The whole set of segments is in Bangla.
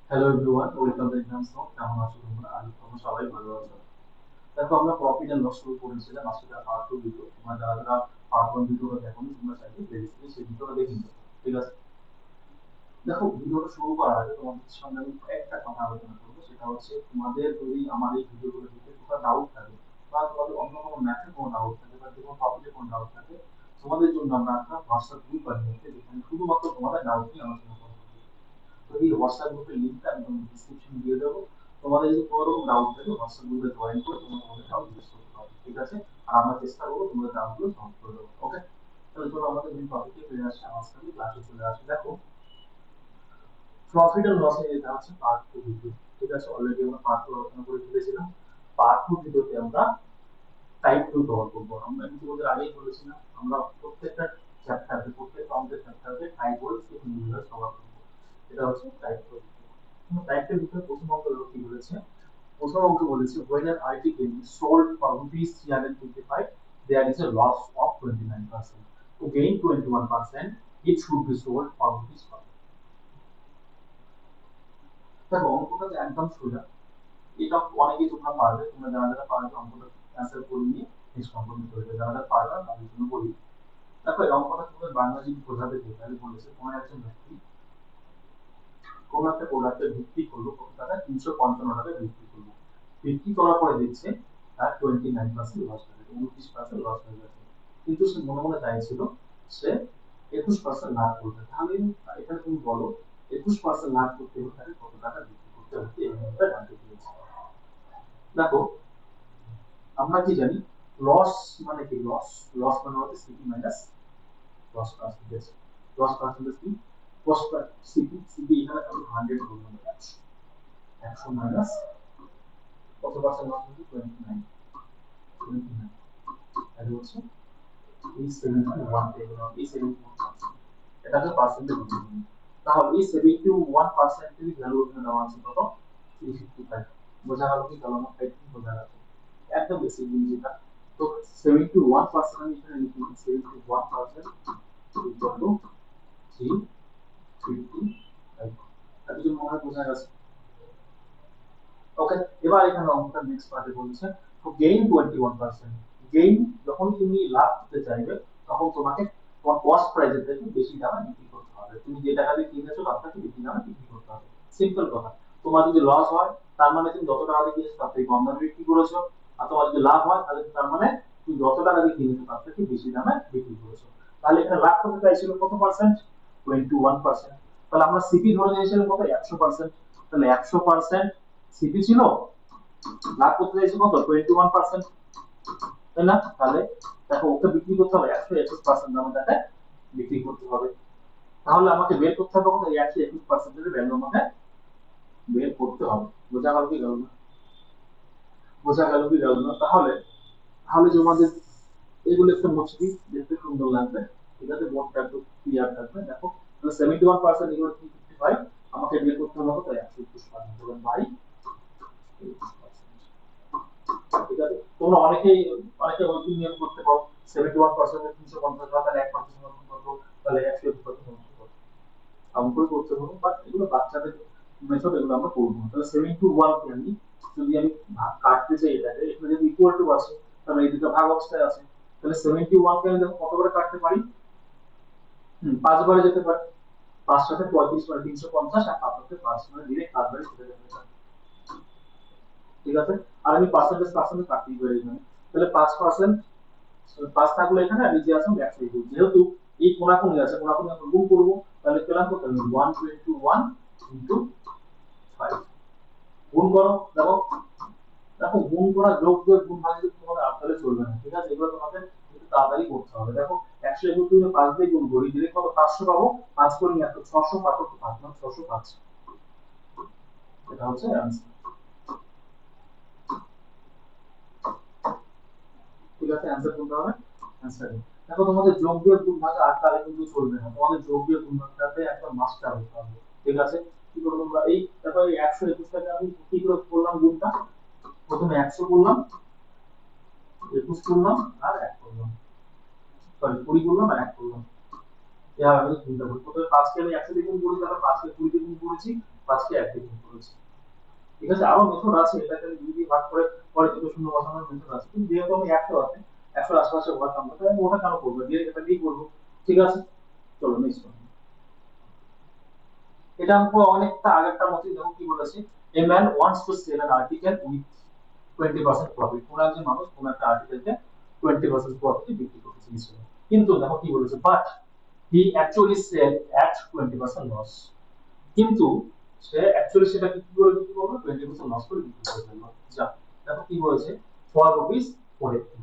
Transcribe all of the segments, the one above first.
Hello everyone, welcome to exam stock. কেমন আছো তোমরা? আশা করি তোমরা সবাই ভালো আছো। দেখো, আমরা প্রফিট এন্ড লস শুরু করেছিলাম আজকে পার্ট 2 ভিডিও। তোমরা যারা যারা পার্ট 1 ভিডিওটা দেখোনি, তোমরা চাইলে প্লেলিস্টে সেই ভিডিওটা দেখে নিতে পারো। ঠিক আছে? দেখো, ভিডিওটা শুরু করার আগে তোমাদের সঙ্গে আমি একটা কথা আলোচনা করবো, সেটা হচ্ছে তোমাদের যদি আমার এই ভিডিওগুলো দেখে কোনো ডাউট থাকে বা তোমাদের অন্য কোনো ম্যাথে কোনো ডাউট থাকে বা কোনো টপিকে কোনো ডাউট থাকে, তোমাদের জন্য আমরা একটা হোয়াটসঅ্যাপ গ্রুপ বানিয়েছি যেখানে শুধুমাত্র তোমাদের ডাউট নিয়ে আলোচনা করবো। তো এই হোয়াটসঅ্যাপ গ্রুপের লিঙ্কটা আমি তোমাদের ডিসক্রিপশন দিয়ে দেবো। তোমাদের যদি কোনো রকম ডাউট থাকে হোয়াটসঅ্যাপ গ্রুপে জয়েন করে তোমরা তোমাদের ডাউট জিজ্ঞেস করতে পারবে। ঠিক আছে? আর আমরা চেষ্টা করবো তোমাদের ডাউটগুলো সলভ করে দেবো। ওকে? তাহলে চলো আমাদের মেন টপিকে ফিরে আসি, আমার সাথে ক্লাসে চলে আসি। দেখো, প্রফিট এন্ড লস এর এটা হচ্ছে পার্ট 2 ভিডিও। ঠিক আছে? অলরেডি আমরা পার্ট 2 আলোচনা করে ফেলেছিলাম। পার্ট 2 ভিডিওতে আমরা টাইপ 2 কভার করবো। আমরা ইতিমধ্যে আগেই বলেছিলাম আমরা প্রত্যেকটা চ্যাপ্টারে, প্রত্যেকটা অঙ্কের চ্যাপ্টারে টাইপ ওয়াইজ ইন্ডিভিজুয়াল কভার করবো। এটা হচ্ছে টাইপ 2। টাইপ 2 ভিতরে প্রথম অঙ্ক কি বলেছে? প্রথম অঙ্ক বলেছে when an article is sold for rupees 355, there is a loss of 29%. To gain 21%, it should be sold for rupees 5. দেখো, অঙ্কটা তো একদম সোজা। এটা অনেকেই তোমরা পারবে। তোমরা যারা যারা পারবে অঙ্কটা অ্যান্সার করে নিয়ে নেক্সট অঙ্ক নিতে হবে। যারা যারা পারবে তাদের জন্য বলি। দেখো, এই অঙ্কটা তোমাদের বাংলা যদি বোঝাতে চাই তাহলে বলেছে কোনো একজন ব্যক্তি কোনো একটা প্রোডাক্টে বিক্রি করলো কত টাকা, 355 টাকায় বিক্রি করলো। বিক্রি করার পরে দেখছে তার 29% লস হয়ে গেছে, 29% লস হয়ে গেছে। কিন্তু সে মনে মনে চাইছিল সে 21% লাভ করবে। তাহলে এখানে তুমি বলো 21% লাভ করতে হলে তাকে কত টাকা বিক্রি করতে হচ্ছে, এই নিয়মটা জানতে চেয়েছি। দেখো, আমরা কি জানি লস মানে কি? লস লস মানে হচ্ছে CP minus loss percentage. Loss percentage কি? লস সিপি সিপি এখানে আমি 100 করলাম, 100 মাইনাস কত পার্সেন্ট লস হচ্ছে? 29। 29 তাহলে হচ্ছে এই 71 পেয়ে গেলাম। এই 71% এটাকে পার্সেন্টেজ বলতে হবে। তাহলে এই 71% ভ্যালু এখানে দেওয়া আছে কত? 355। বোঝা গেল কি? তাহলে আমার 5 বোঝা গেছে। একদম বেসিক জিনিস এটা। তো 71% আমি এখানে লিখি, 71% ইকুয়াল টু 355। তার কিছু মনে হয় বোঝা গেছে? ওকে, এবার এখানে অঙ্কটা নেক্সট পার্টে বলছে তো গেইন 21%। গেইন যখন তুমি লাভ করতে চাইবে তখন তোমাকে তোমার কস্ট প্রাইসের থেকে বেশি দামে বিক্রি করতে হবে। তুমি যে টাকা দিয়ে কিনেছো তার থেকে বেশি দামে বিক্রি করতে হবে। সিম্পল কথা। তোমার যদি লস হয় তার মানে তুমি যত টাকা দিয়ে কিনেছো তার থেকে কম দামে বিক্রি করেছো। আর তোমার যদি লাভ হয় তাহলে তার মানে তুমি যত টাকা দিয়ে কিনেছো তার থেকে বেশি দামে বিক্রি করেছো। তাহলে এখানে লাভ করতে চাইছিল কত পার্সেন্ট? 21%। তাহলে আমরা সিপি ধরে নিয়েছিলাম কত? 100%। তাহলে 100% সিপি ছিল, লাভ করতে চাইছে কত? 21%। তাই না? তাহলে দেখো, ওকে বিক্রি করতে হবে 121% দামে, তাকে বিক্রি করতে হবে। তাহলে আমাকে বের করতে হবে কত? 121% ভ্যালু আমাকে বের করতে হবে। বোঝা গেল কি গেল না? বোঝা গেল কি গেল না? তাহলে তাহলে তোমাদের এগুলো একটু মুছে দিই, দেখতে সুন্দর লাগবে। ঠিক আছে? বোর্ডটা একটু ক্লিয়ার থাকবে। দেখো, 71% ইকুয়াল টু 355, আমাকে বের করতে হবে কত? 121% বাই 21%। ঠিক আছে? তোমরা অনেকে ওই নিয়ম করতে পারো। 71% 350 টাকা, তাহলে 1% কত? তাহলে 121% কত? এমন করে করতে পারো, বাট এগুলো বাচ্চাদের মেথড, এগুলো আমরা করবো না। তাহলে 71 কে আমি যদি আমি কাটতে চাই, এটাকে এখানে যদি ইকুয়াল টু আছে তাহলে এই দুটো ভাগ অবস্থায় আছে। তাহলে 71 কে আমি দেখো কত করে কাটতে পারি? 5 বারে যেতে পারে। 5 সাথে 35 মানে 350, আর 5 সাথে 5 মানে ডিরেক্ট 5 বারে চলে যাবে। ঠিক আছে? আর আমি পার্সেন্টেজ পার্সেন্টেজ কাটতেই পারি এখানে। তাহলে 5%, 5 থাকলো এখানে, আর নিচে আছে 120। যেহেতু এই কোনাকুনি আছে, কোনাকুনি আমরা গুণ করবো। তাহলে পেলাম কত? 121 ইন্টু 5। গুণ করো। দেখো, দেখো, গুণ করা, যোগ যোগ গুণ ভাগ যদি তোমাদের আটকালে চলবে না। ঠিক আছে? এগুলো তোমাদের একটু তাড়াতাড়ি করতে হবে। দেখো, 121 কে 5 দিয়ে গুণ করি, দিলে কত? 500 পাবো। 5 করে 600, 5 করতে 5 মানে 605। এটা হচ্ছে অ্যান্সার। ঠিক আছে? অ্যান্সার কোনটা হবে? অ্যান্সার। দেখো, তোমাদের যোগ বিয়োগ গুণ ভাগ আটকালে কিন্তু চলবে না। তোমাদের যোগ বিয়োগ গুণ ভাগটাতে একদম মাস্টার হতে হবে। ঠিক আছে? কি করে তোমরা এই দেখো, এই 121 টাকে আমি কি করে করলাম গুণটা? প্রথমে 100 করলাম, 21 করলাম, আর 1 করলাম। সরি, 20 করলাম আর 1 করলাম। এভাবে আমি চিন্তা করি। প্রথমে 5 কে আমি 100 দিয়ে গুণ করি, তারপর 5 কে 20 দিয়ে গুণ করেছি, 5 কে 1 দিয়ে গুণ করেছি। ঠিক আছে, আরো মেথড আছে, এটাকে 2 দিয়ে ভাগ করে পরে দুটো শূন্য বসানোর মেথড আছে, কিন্তু যেহেতু আমি 100 আছে 100 আশেপাশে ওটা কাম করতে আমি ওটা কেন করবো, ডিরেক্ট এটা দিয়ে করবো। ঠিক আছে, চলো নেক্সট ওয়ান। এটা আমাকে অনেকটা আগেরটার মতই, দেখো কি বলেছে, a man wants to sell an article with 20% profit. কোন একজন মানুষ কোন একটা আর্টিকেলকে 20% প্রফিটে বিক্রি করতে চেয়েছিল, কিন্তু দেখো কি বলেছে, but he actually sell at 20% loss. কিন্তু সে অ্যাকচুয়ালি সেটা কি করে বিক্রি করবে, 20% লস করে বিক্রি করে ফেললো। যা, দেখো কি বলেছে, for rupees 480,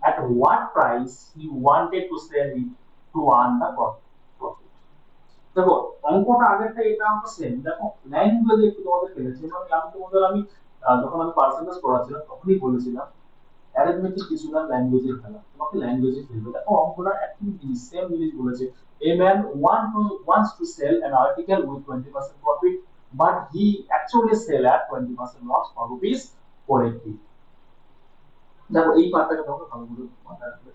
at what price he wanted to sell it to earn the profit। দেখো অঙ্কটা আগেরটা এটা আমরা সেম, দেখো ল্যাঙ্গুয়েজ একটু তোমাদের খেলেছে, মানে আমি তোমাদের আমি যখন আমি পার্সেন্টেজ পড়াচ্ছিলাম তখনই বলেছিলাম অ্যারিথমেটিক কিছু না ল্যাঙ্গুয়েজের খেলা, তোমাকে ল্যাঙ্গুয়েজে খেলবে। দেখো অঙ্কটা একদম সেম জিনিস বলেছে, a man wants to sell an article with 20% profit but he actually sell at 20% loss for rupees 480। দেখো এই পার্টটাকে তোমাকে ভালো করে মাথায় রাখবে,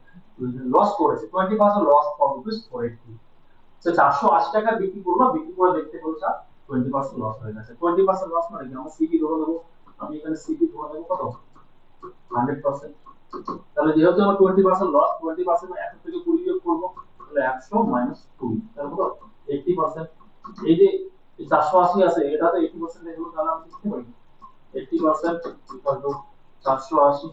লস করেছে 20% লস ফর রুপিস 480। সে 480 টাকা বিক্রি করলো, বিক্রি করে দেখতে পেলো স্যার 20% লস হয়ে গেছে। 20% লস মানে কি, আমরা সিপি ধরে দেবো, আমি এখানে সিপি ধরে দেবো কত, 100%। তাহলে যেহেতু আমার 20% লস, 20% 100 থেকে 20 বিয়োগ করবো, তাহলে 100 মাইনাস 20, তাহলে কত 80%। এই যে 480 আছে, এটা তো 80% এ হলো, তাহলে আমি লিখতে পারি 80% ইকুয়াল টু 480।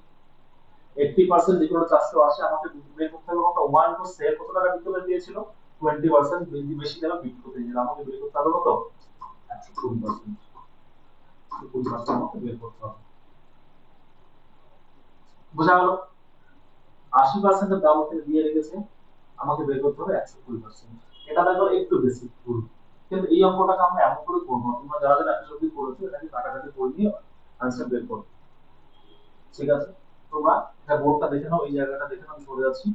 80% ইকুয়াল টু 480, আমাকে বের করতে হবে কত, 1 টু সেল কত টাকা বিক্রি করে দিয়েছিল, 20% বেশি টাকা বিক্রি করে দিয়েছিল, আমাকে বের করতে হবে কত, 120%। 20% আমাকে বের করতে হবে। বোঝা গেল, 80% এর দাম ওখানে দিয়ে রেখেছে, আমাকে বের করতে হবে 120%। এটা দেখো একটু বেশি ভুল, কিন্তু এই অঙ্কটাকে আমরা এমন করে করবো, তোমরা যারা যারা এত অব্দি করেছো এটাকে কাটাকাটি করে নিয়ে আনসার বের করো। ঠিক আছে, তোমরা এটা বোর্ডটা দেখে নাও, এই জায়গাটা দেখে নাও, আমি সরে যাচ্ছি,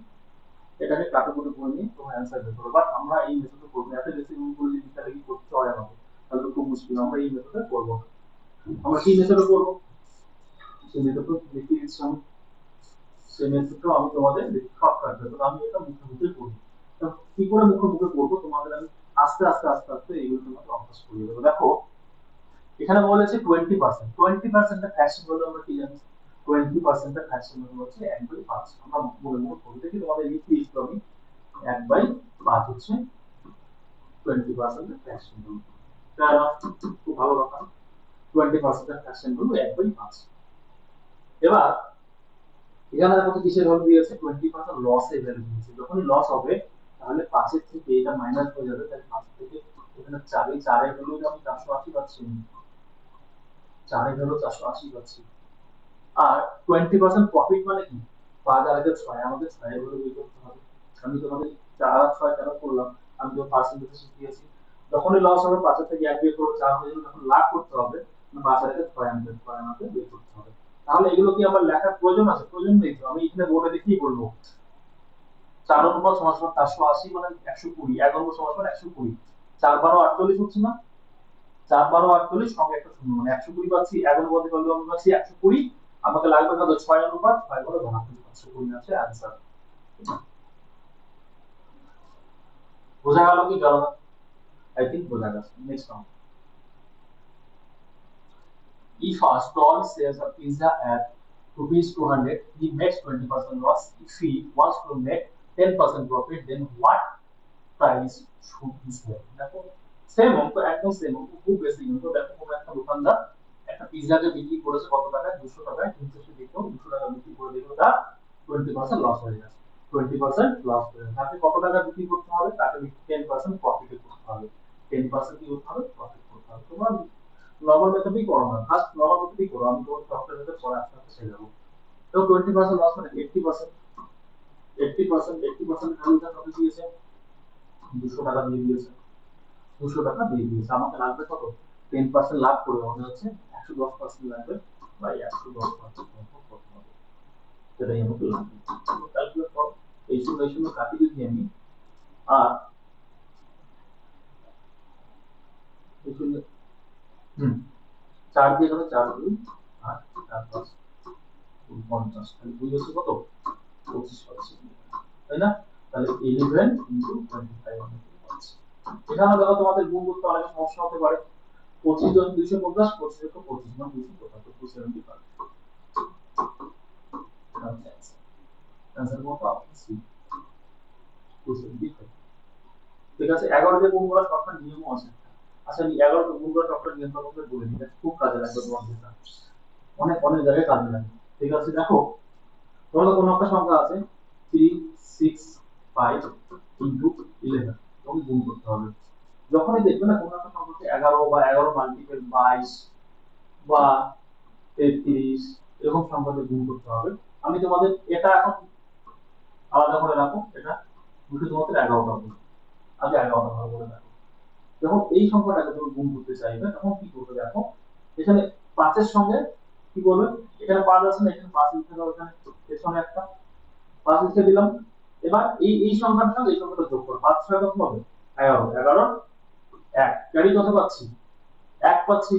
এটাকে কাটাকুটি করে নিয়ে তোমার অ্যান্সার বের করো। বাট আমরা এই মেথডে করবো না, এত বেশি রুল করে যদি তাহলে কি করতে হয় আমাকে, তাহলে খুব মুশকিল, আমরা এই মেথডে করবো। আমরা কি মেথডে করবো, সেই মেথডটা দেখিয়ে দিচ্ছি আমি, সেই মেথডটা আমি তোমাদের শর্ট কাটবে, তো আমি এটা মুখে মুখে করবো। তো কি করে মুখে মুখে করবো তোমাদের আমি আস্তে আস্তে আস্তে আস্তে এইগুলো তোমাকে অভ্যাস করিয়ে দেবো। দেখো এখানে বলেছে 20%, 20% এর ফ্র্যাকশন বলে আমরা কি জানি, 20% এর ফ্র্যাকশন মানে হচ্ছে 1/5। আমরা মনে মনে করে দেখি, তোমাদের লিখতে দিচ্ছি আমি, 1/5 হচ্ছে 20% এর ফ্র্যাকশন রুল। তাহলে খুব ভালো কথা, 20% এর ফ্র্যাকশন রুল 1/5। এবার এখানে দেখো কিসের ভ্যালু দিয়েছে, 20% লস এর ভ্যালু দিয়েছে। যখনই লস হবে তাহলে 5 এর থেকে এটা মাইনাস হয়ে যাবে, তাই 5 থেকে এখানে 4 এর 4 এর ভ্যালু আমি 480 পাচ্ছি, 4 এর ভ্যালু 480 পাচ্ছি। আর 20% প্রফিট মানে কি, 5 আর 6, আমাদের 6 এর ভ্যালু বের করতে হবে। আমি তোমাদের 4 আর 6 কেন করলাম, আমি তো পার্সেন্টেজ শিখিয়েছি, যখনই লস হবে 5 এর থেকে 1 বিয়োগ করে 4 হয়ে যাবে, যখন লাভ করতে হবে 5 আর 6 আমাদের বের করতে হবে। তাহলে এগুলো কি আমার লেখার প্রয়োজন আছে, প্রয়োজন নেই তো, আমি এখানে বোর্ডে লিখেই বলবো 4 অনুপাত সমান সমান 480 মানে 120, 1 অনুপাত সমান সমান 120, 4 12 48 হচ্ছে না, 4 12 48 সঙ্গে একটা শূন্য মানে 120 পাচ্ছি, 1 অনুপাতে করলে আমি পাচ্ছি 120, আমাকে লাগবে কত, 6 অনুপাত 6 করে 120 আছে आंसर। বোঝা গেল কি গেল না, আই থিংক বোঝা গেছে। Next now, if a stall sells a pizza at rupees 200, he makes 20% loss. If he wants to make 10% profit, then what price should he sell? দেখো সেম অঙ্ক, একদম সেম অঙ্ক, খুব বেশি কিন্তু। দেখো কোনো একটা দোকানদার একটা পিজাকে বিক্রি করেছে কত টাকায়, 200 টাকায়, কিন্তু সে দেখো 200 টাকা বিক্রি করে দেখলো তার 20% লস হয়ে গেছে, 20% লস হয়ে গেছে। তাকে কত টাকা বিক্রি করতে হবে, তাকে 10% প্রফিটে করতে হবে, 10% কি করতে হবে, প্রফিট করতে হবে। তোমার নরমাল মেথডই করো না, ফার্স্ট নরমাল মেথডই করো, আমি তোমার সফটওয়্যার মেথড পরে আস্তে আস্তে শিখে যাবো। তো 20% লস মানে 80%, 80% ভ্যালুটা কত দিয়েছে, 200 টাকা দিয়ে দিয়েছে, 200 টাকা দিয়ে দিয়েছে, আমাকে লাগবে কত, 10% লাভ করে মনে হচ্ছে 110% লাগবে, বা 110% করতে হবে, সেটাই আমাকে লাগবে। ক্যালকুলেট করো, এই শূন্য কাটি যদি আমি, আর এই শূন্য, হুম, 4 দিয়ে গেল 4 2 আর 4 5 50, তাহলে 2 হচ্ছে কত, 25%, তাই না? তাহলে 11 ইনটু 25 এখানে দেখো তোমাদের গুণ করতে অনেক সমস্যা হতে পারে, 25 জন 250, 25 × 25 মানে 275, 275। आंसर কত? Option C 275। ঠিক আছে, 11 দিয়ে গুণ করা শর্টকাট নিয়মও আছে। আচ্ছা, আমি 11 কে গুণ করা শর্টকাট নিয়মটা তোমাদের বলে দিই, খুব কাজে লাগবে তোমাদের, অনেক অনেক জায়গায় কাজে লাগে। ঠিক আছে, দেখো তোমাদের কোনো একটা সংখ্যা আছে 365 ইনটু 11, তোমাকে গুণ করতে হবে। যখনই দেখবে না কোনো একটা সংখ্যাকে 11 বা 11 মাল্টিপল 22 বা 33 এরকম সংখ্যাতে গুণ করতে হবে, আমি তোমাদের এটা এখন আলাদা করে রাখো, এটা মুখে তোমাদের 11টা বলবো, আগে 11টা ভালো করে রাখো। যখন এই সংখ্যাটাকে তুমি গুণ করতে চাইবে তখন কি করবে দেখো, এখানে 5 এর সঙ্গে কি বলবে, এখানে 5 আছে না, এখানে 5 লিখে দাও, এখানে এর সঙ্গে একটা 5 লিখে দিলাম। এবার এই সংখ্যাটার সঙ্গে এই সংখ্যাটা যোগ করো, 5 6 কত হবে? 11, 11 1 ক্যারি কত পাচ্ছি? 1 পাচ্ছি।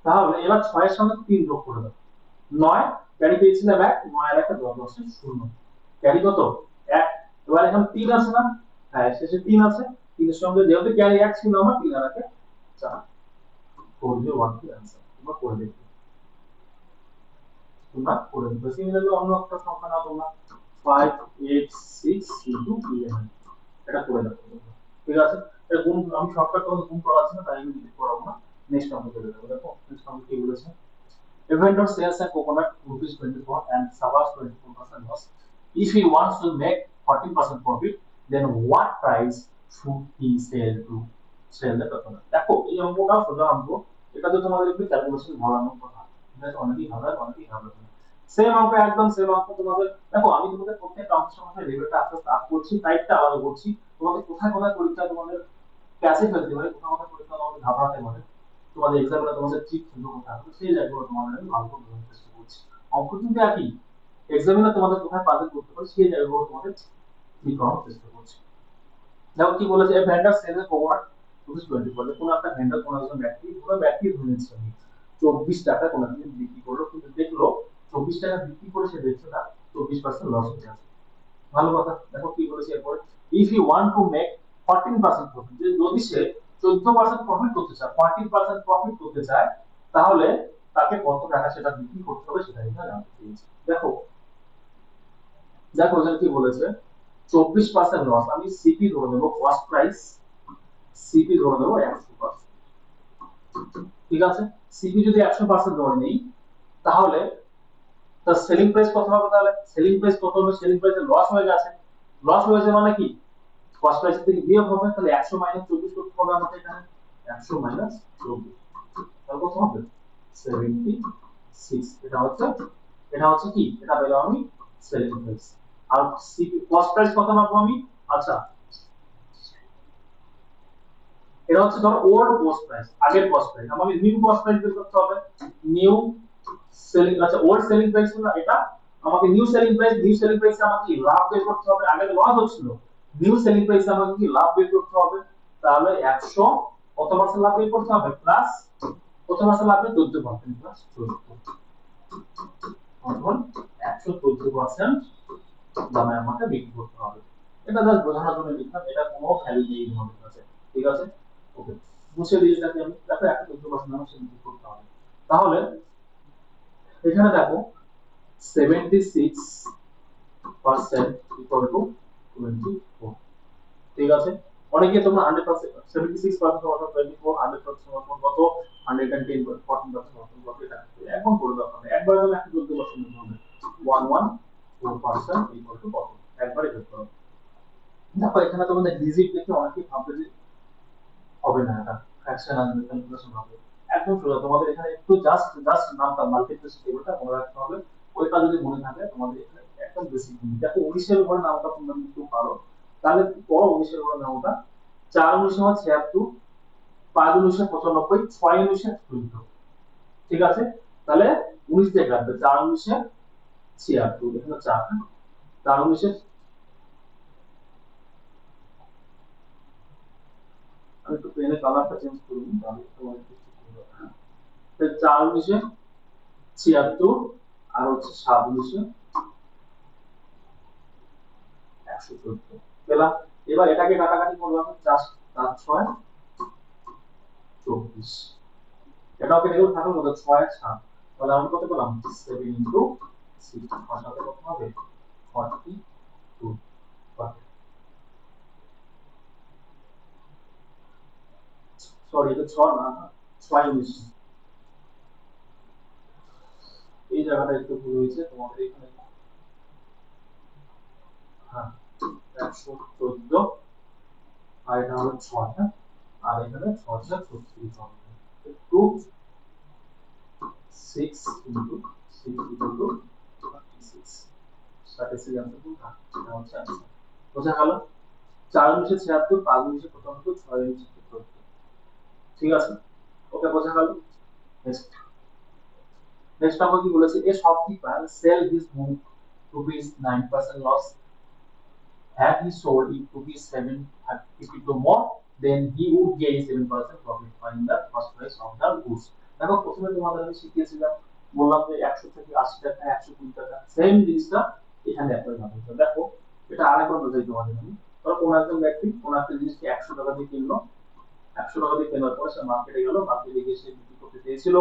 তাহলে এবার 6 এর সঙ্গে 3 যোগ করে দাও, 9 ক্যারি পেয়েছিলাম 1, 9 আর 1 10 10 0, ক্যারি কত? 1। এবার এখানে 3 আছে না, হ্যাঁ শেষে 3 আছে, 3 এর সঙ্গে যেহেতু ক্যারি 1 ছিল আমার, 3 আর 1 4, 401 কি आंसर। তোমরা করে দেখো, তোমরা করে দেখো। সিমিলারলি অন্য একটা সংখ্যা নাও তোমরা, 586 ইনটু 11, এটা করে দেখো। ঠিক আছে, এটা গুণ আমি শর্টকাট তোমাদের গুণ করাচ্ছি না, তাই আমি ডিলিট করাবো না। নেক্সট আমরা চলে যাবো। দেখো নেক্সট আমরা কি বলেছে, a vendor sells a coconut rupees 24 and suffers 24% loss. If he wants to make 14% profit, then what price should he sell the coconut? দেখো এই অঙ্কটা সোজা অঙ্ক, এটা তো তোমাদের একটু ক্যালকুলেশন ভালো কথা, ঠিক আছে, অনেকেই ভালো অনেকেই ভালো না। সেম অঙ্ক, একদম সেম অঙ্ক তোমাদের। দেখো আমি তোমাদের প্রত্যেকটা অঙ্কের সময় লেভেলটা আস্তে আস্তে আপ করছি, টাইপটা আলাদা করছি, তোমাদের কোথায় কোথায় পরীক্ষা তোমাদের ক্যাচে ফেলতে পারে, কোথাও কোথাও পরীক্ষা তোমাদের ঘাবড়াতে পারে, তোমাদের এক্সামে তোমাদের ঠিক সুন্দর কথা হবে, সেই জায়গাগুলো তোমাদের আমি ভালো করে বোঝানোর চেষ্টা করছি। অঙ্ক কিন্তু একই, এক্সামিনে তোমাদের কোথায় পাজল করতে পারে সেই জায়গাগুলো তোমাদের ঠিক করার চেষ্টা করছি। দেখো কি বলেছে, এ ভেন্ডার সেল এ কোকোনাট রুপিস 24, কোন একটা ভেন্ডার, কোন একজন ব্যক্তি, পুরো ব্যক্তি ধরে নিচ্ছে আমি 24 টাকা কোন একটা বিক্রি করলো, কিন্তু দেখলো 24 টাকা বিক্রি করে সে দেখছে না 24% লস হয়ে আছে। ভালো কথা। দেখো কি বলেছে এরপরে, if you want to make 14% profit, যদি সে 14% প্রফিট করতে চায়, 14% প্রফিট করতে চায়, তাহলে তাকে কত টাকা সেটা বিক্রি করতে হবে সেটা এখানে জানতে চেয়েছি। দেখো দেখো এখানে কি বলেছে, 24% লস, আমি সিপি ধরে নেবো, কস্ট প্রাইস সিপি ধরে নেবো 100%। ঠিক আছে, সিপি যদি 100% ধরে নেই, তাহলে তার সেলিং প্রাইস কত হবে? তাহলে সেলিং প্রাইস কত হবে? সেলিং প্রাইসে লস হয়ে গেছে, লস হয়েছে মানে কি, কস্ট প্রাইস থেকে বিয়োগ হবে, তাহলে 100 মাইনাস 24 করতে হবে আমাদের এখানে, 100 মাইনাস 24, তাহলে কত হবে? 76। এটা হচ্ছে কি, এটা পেলাম আমি সেলিং প্রাইস। আর সিপি কস্ট প্রাইস কত পাবো আমি? আচ্ছা, এটা হচ্ছে ধরো ওল্ড কস্ট প্রাইস, আগের কস্ট প্রাইস, আমাকে নিউ কস্ট প্রাইস বের করতে হবে। নিউ সেলিং, আচ্ছা ওল্ড সেলিং প্রাইস হলো এটা, আমাকে new selling price, new selling প্রাইসে আমাকে লাভ বের করতে হবে, আগে লস হচ্ছিল, নিউ সেলিং প্রাইসে আমাকে কি লাভ বের করতে হবে, তাহলে 100 কত পার্সেন্ট লাভ বের করতে হবে, প্লাস কত পার্সেন্ট লাভ, 14% প্লাস 14, তখন 114% দামে আমাকে বিক্রি করতে হবে। এটা জাস্ট বোঝানোর জন্য লিখলাম, এটা কোনো ভ্যালু নেই আমাদের কাছে। ঠিক আছে, ওকে, মুছে দিয়ে এটাকে আমি, দেখো 114% আমাকে বিক্রি করতে হবে। তাহলে এখানে দেখো 76% ইকুয়াল টু 24। ঠিক আছে, অনেকে তোমরা 100% 76% সমান 24, 100% সমান কত, 110 14% কত, এটা এখন করে দাও, একবার আমি 114% নিতে হবে, 114% ইকুয়াল টু কত, একবারে যোগ করো। দেখো এখানে তোমাদের ডিজিট দেখে অনেকেই ভাববে যে হবে না, এটা ফ্র্যাকশন আসবে, ক্যালকুলেশন হবে, একদম সোজা। তোমাদের এখানে একটু জাস্ট জাস্ট নামটা মাল্টিপ্লিসিটি টেবিলটা মনে রাখতে হবে, ওইটা যদি মনে থাকে তোমাদের এখানে একদম বেসিক জিনিস। দেখো 19 এর উপরে নামটা তোমরা কিন্তু পারো, তাহলে পড়ো 19 এর উপরে নামটা, 4 19 হয় 76, 5 19 95, 6 19 14। ঠিক আছে, তাহলে 19 দিয়ে কাটবে, 4 19 76, এখানে 4, 4 19, আমি একটু পেনের কালারটা চেঞ্জ করে দিই, তাহলে তোমাদের একটু সুবিধা হবে। 4 19 76 আর হচ্ছে 7 19 114 পেলাম। এবার এটাকে কাটাকাটি করলাম, 4 7 6 24, এটাও কেটে গেল, থাকলো কত 6 আর 7, তাহলে আমরা কত পেলাম 7 ইনটু 6, আর সাথে কত হবে 42। সরি এটা 6 না, 6 ইংলিশ, এই জায়গাটা একটু ভুল হয়েছে তোমাদের এখানে। হ্যাঁ 114, আর এটা হলো 6, হ্যাঁ, আর এখানে 636 হবে। Two 6 into 6 equal to 36, 36 answer কোনটা? এটা হচ্ছে আনসার। বোঝা গেল? 4 নিচে 76, 5 নিচে 75, 6 নিচে 77। ঠিক আছে, ওকে বোঝা গেল। নেক্সট নেক্সট আমরা কি বলেছে, a shopkeeper sell his book rupees 9% loss, had he sold it rupees 7 at 52 more, then he would gain 7% profit, find the cost price of the goods. দেখো প্রথমে তোমাদের আমি শিখিয়েছিলাম, বললাম যে 100 থেকে 80 টাকা 120 টাকা সেম জিনিসটা এখানে অ্যাপ্লাই হবে। তো দেখো এটা আরেকবার বোঝাই তোমাদের আমি। ধরো কোন একজন ব্যক্তি কোন একটা জিনিসকে 100 টাকা দিয়ে কিনলো, 100 টাকা দিয়ে কেনার পর সে মার্কেটে গেল, মার্কেটে গিয়ে সে বিক্রি করতে চেয়েছিল,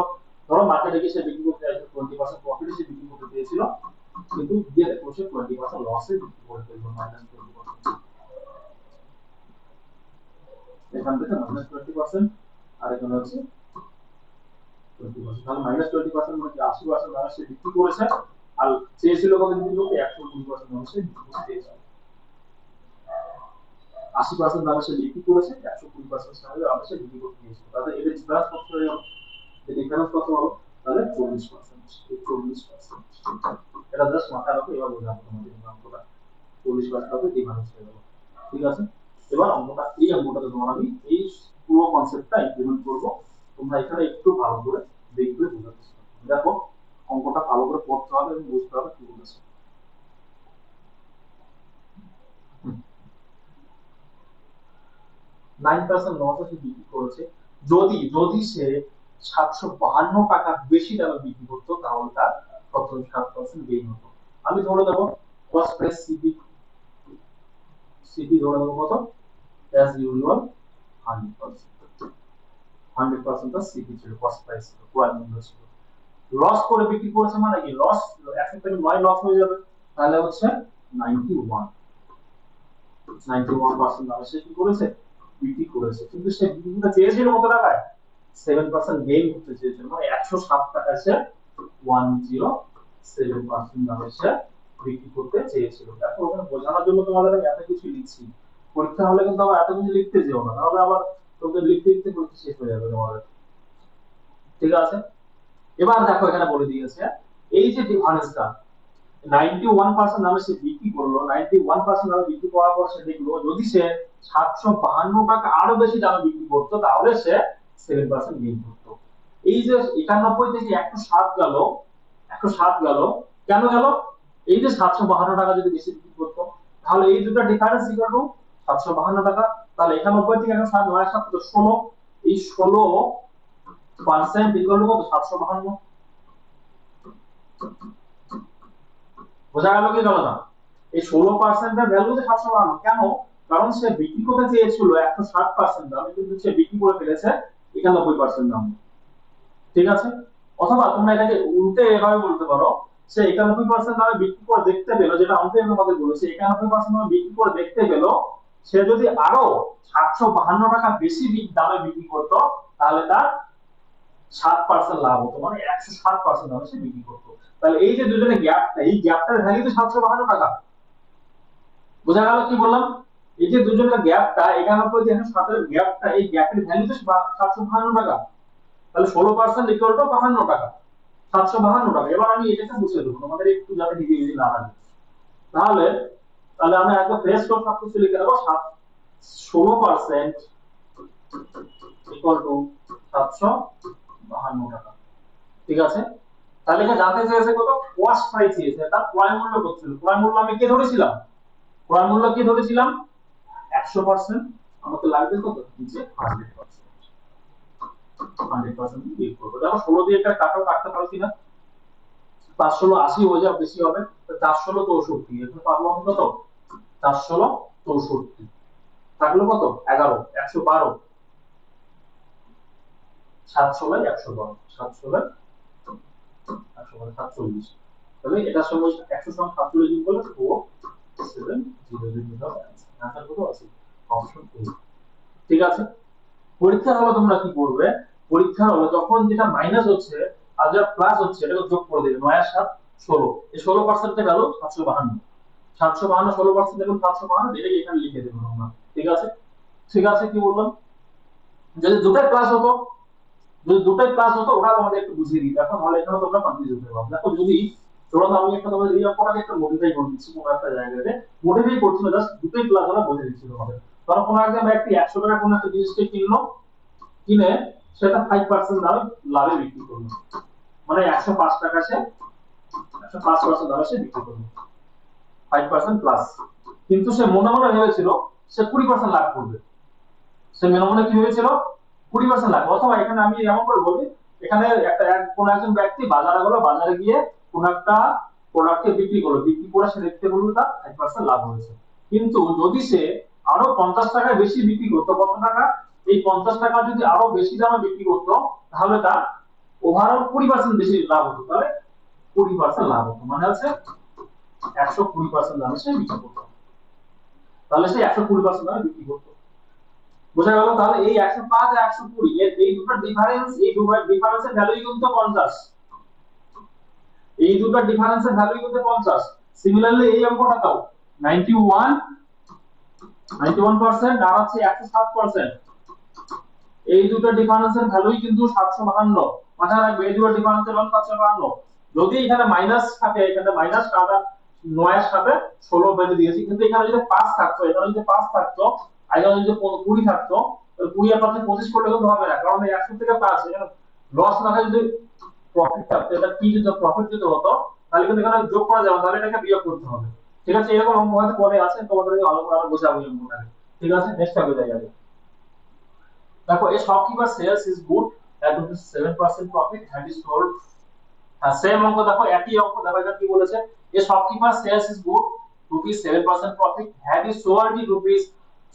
ধরো মার্কেটে গিয়ে সে বিক্রি করতে চাইছে 20% প্রফিটে সে বিক্রি করতে চেয়েছিল, কিন্তু গিয়ে দেখো সে 20% লসে বিক্রি করে ফেললো, -20%। এখান থেকে -20%, আর এখানে হচ্ছে 20%, তাহলে -20% মানে 80% দামে সে বিক্রি করেছে, আর চেয়েছিল কত বিক্রি করতে, 120% দামে সে বিক্রি করতে চেয়েছিল। 80% দামে সে বিক্রি করেছে, 120% দামে সে বিক্রি করতে চেয়েছিল, তাহলে এর ডিফারেন্স কত হয়ে গেল? এর ডিফারেন্স কত হলো? তাহলে 40%, 40%। এটা জাস্ট মাথায় রাখো, এবার বোঝাবো তোমাদের অঙ্কটা। 40% হবে ডিফারেন্স হয়ে গেল। ঠিক আছে, এবার অঙ্কটা, এই অঙ্কটাতে তোমার আমি এই পুরো কনসেপ্টটা ইমপ্লিমেন্ট করব, তোমরা এখানে একটু ভালো করে দেখবে, বোঝার চেষ্টা করবে। দেখো অঙ্কটা ভালো করে পড়তে হবে এবং বুঝতে হবে কি বলেছে। 9% লসে সে বিক্রি করেছে, যদি যদি সে 752 টাকা বেশি দামে বিক্রি করতো তাহলে তার কত 7% গেইন হতো। আমি ধরে দেবো কস্ট প্রাইস সিপি, সিপি ধরে দেবো কত, অ্যাজ ইউজুয়াল 100%, 100% সিপি ছিল, কস্ট প্রাইস ছিল, ক্রয় মূল্য ছিল। লস করে বিক্রি করেছে মানে কি, লস 100 থেকে 9 লস হয়ে যাবে, তাহলে হচ্ছে 91, 91% দামে সে কি করেছে, বিক্রি করেছে, কিন্তু সে বিক্রিটা চেয়েছিল কত টাকায়, 7% গেইন করতে চেয়েছিল, মানে 107 টাকায় সে 107% দামে সে বিক্রি করতে চেয়েছিল। দেখো ওখানে বোঝানোর জন্য তোমাদের আমি এত কিছু লিখছি, পরীক্ষা হলে কিন্তু আবার এত কিছু লিখতে যেও না, তাহলে আবার তোমাদের লিখতে লিখতে পরীক্ষা শেষ হয়ে যাবে তোমাদের। ঠিক আছে, এবার দেখো এখানে বলে দিয়েছে এই যে ডিফারেন্সটা 91% দামে সে বিক্রি করলো, 91% দামে বিক্রি করার পর সে দেখলো যদি সে 752 টাকা আরো বেশি দামে বিক্রি করতো তাহলে সে 7% গেইন করতো। এই যে 91 থেকে 107 গেল, 107 গেল, কেন গেল, এই যে 752 টাকা যদি বেশি বিক্রি করতো, তাহলে এই দুটো ডিফারেন্স ইকুয়াল টু 752 টাকা, তাহলে 91 থেকে 107 9 7 16, এই 16% ইকুয়াল টু কত, 752। বোঝা গেল কি গেল না? এই 16% এর ভ্যালু হচ্ছে 752, কেন, কারণ সে বিক্রি করতে চেয়েছিল 107% দামে, কিন্তু সে বিক্রি করে ফেলেছে 91% দামে। ঠিক আছে, অথবা তোমরা এটাকে উল্টে এভাবে বলতে পারো, সে 91% দামে বিক্রি করে দেখতে পেল, যেটা অঙ্কে তোমাদের বলেছে 91% দামে বিক্রি করে দেখতে পেল, সে যদি আরো 752 টাকা বেশি দামে বিক্রি করতো তাহলে তার 7% লাভ হতো, মানে 107% দামে সে বিক্রি করতো। তাহলে এই যে দুজনের গ্যাপটা, এই গ্যাপটার ভ্যালু তো 752 টাকা। বোঝা গেল কি বললাম, এই যে দুজনের গ্যাপটা 91 থেকে 107 এর গ্যাপটা, এই গ্যাপের ভ্যালু তো 752 টাকা, তাহলে 16% ইকুয়াল টু 52 টাকা, 752 টাকা। এবার আমি এটাকে বুঝে দেবো তোমাদের একটু যাতে নিজে নিজে না লাগে, তাহলে তাহলে আমরা একবার ফ্রেশ করে সবকিছু লিখে দেবো, 16% ইকুয়াল টু 752 টাকা। ঠিক আছে, তাহলে এটা জানতে চেয়েছে কত, কস্ট প্রাইস চেয়েছে, তার ক্রয় মূল্য কত ছিল, ক্রয় মূল্য আমি কি ধরেছিলাম, ক্রয় মূল্য কি ধরেছিলাম 100%, আমাকে লাগবে কত নিচে 100%, 100% বিয়োগ করব। দেখো 16 দিয়ে একটা কাটাও কাটতে পারো কিনা, 5 16 80 হয়ে যাবে, বেশি হবে, 4 16 64, এখন পাবো আমি কত, 4 16 64, থাকলো কত 11, 112, 700 বাই 112, 700 বাই 112, 47। তাহলে এটার সঙ্গে 100 সঙ্গে 47 যোগ করলে 4700 আনসার কত আছে? Option A. ঠিক আছে। পরীক্ষা হলো তোমরা কি করবে, পরীক্ষা হলো যখন যেটা মাইনাস হচ্ছে আর যেটা প্লাস হচ্ছে এটাকে যোগ করে দেবে। 9 আর 7 16, এই 16% গেল 752, 752 16% দেখুন 752, এটাকে এখানে লিখে দেবো আমরা। ঠিক আছে। ঠিক আছে, কি বললাম, যদি দুটাই প্লাস হতো, যদি দুটাই প্লাস হতো ওটা তোমাদের একটু বুঝিয়ে দিই এখন, তাহলে এখানে তোমরা কনফিউজ হতে পারবে। দেখো যদি ধরো আমি একটা তোমাদের এই অঙ্কটাকে একটু মডিফাই করে দিচ্ছি কোনো একটা জায়গাতে, মডিফাই করছি না, জাস্ট দুটোই প্লাস হলে বুঝিয়ে দিচ্ছি তোমাদের। ধরো কোনো একজন ব্যক্তি 100 টাকা কোনো একটা জিনিসকে কিনলো, কিনে সেটা 5% দামে লাভে বিক্রি করলো, মানে 105 টাকা সে 105% দামে সে বিক্রি করলো, 5% প্লাস। কিন্তু সে মনে মনে ভেবেছিল সে 20% লাভ করবে, সে মনে মনে কি ভেবেছিল 20% লাভ। অথবা এখানে আমি এমন করে বলি, এখানে একটা কোন একজন ব্যক্তি বাজারে গেল, বাজারে গিয়ে কোন একটা প্রোডাক্টকে বিক্রি করলো, বিক্রি করে সে দেখতে বললো তার 5% লাভ হয়েছে। কিন্তু যদি সে আরো 50 টাকায় বেশি বিক্রি করতো, কত টাকা, এই 50 টাকা যদি আরো বেশি দামে বিক্রি করতো, তাহলে তার ওভারঅল 20% বেশি লাভ হতো, তাহলে 20% লাভ হতো, মানে হচ্ছে 120% দামে সে বিক্রি করতো, তাহলে সে 120% দামে বিক্রি করতো। বোঝা গেল? তাহলে এই 105 আর 120 এর এই দুটোর ডিফারেন্স, এই দুটোর ডিফারেন্সের ভ্যালুই কিন্তু 50, এই দুটোর ডিফারেন্সের ভ্যালুই কিন্তু 50। সিমিলারলি এই অঙ্কটাও 91, 91% আর হচ্ছে 107%, এই দুটো ডিফারেন্সের ভ্যালুই কিন্তু 752। মাথায় রাখবে এই দুটো ডিফারেন্সের ভ্যালু 752। যদি এখানে মাইনাস থাকে, এখানে মাইনাস কাটা 9 এর সাথে 16 বেঁধে দিয়েছি, কিন্তু এখানে যদি 5 থাকতো, এখানে যদি 5 থাকতো আর এখানে যদি 20 থাকতো, 20 আর 5 25 করলে কিন্তু হবে না, কারণ এই 100 থেকে 5 এখানে লস না থাকে, যদি প্রফিট থাকতো, এটা কি যদি প্রফিট যদি হতো তাহলে কিন্তু এখানে যোগ করা যাবে, তাহলে এটাকে বিয়োগ করতে হবে। ঠিক আছে, এরকম অঙ্ক হয়তো পরে আছে, তোমাদেরকে ভালো করে বোঝাবো এই অঙ্কটাকে। ঠিক আছে, নেক্সট হবে জায়গায়। দেখো a shopkeeper sales is good at 7% profit had is sold, same অঙ্ক দেখো, একই অঙ্ক দেখো, এটা কি বলেছে, a shopkeeper sales is good rupees 7% profit had is sold it rupees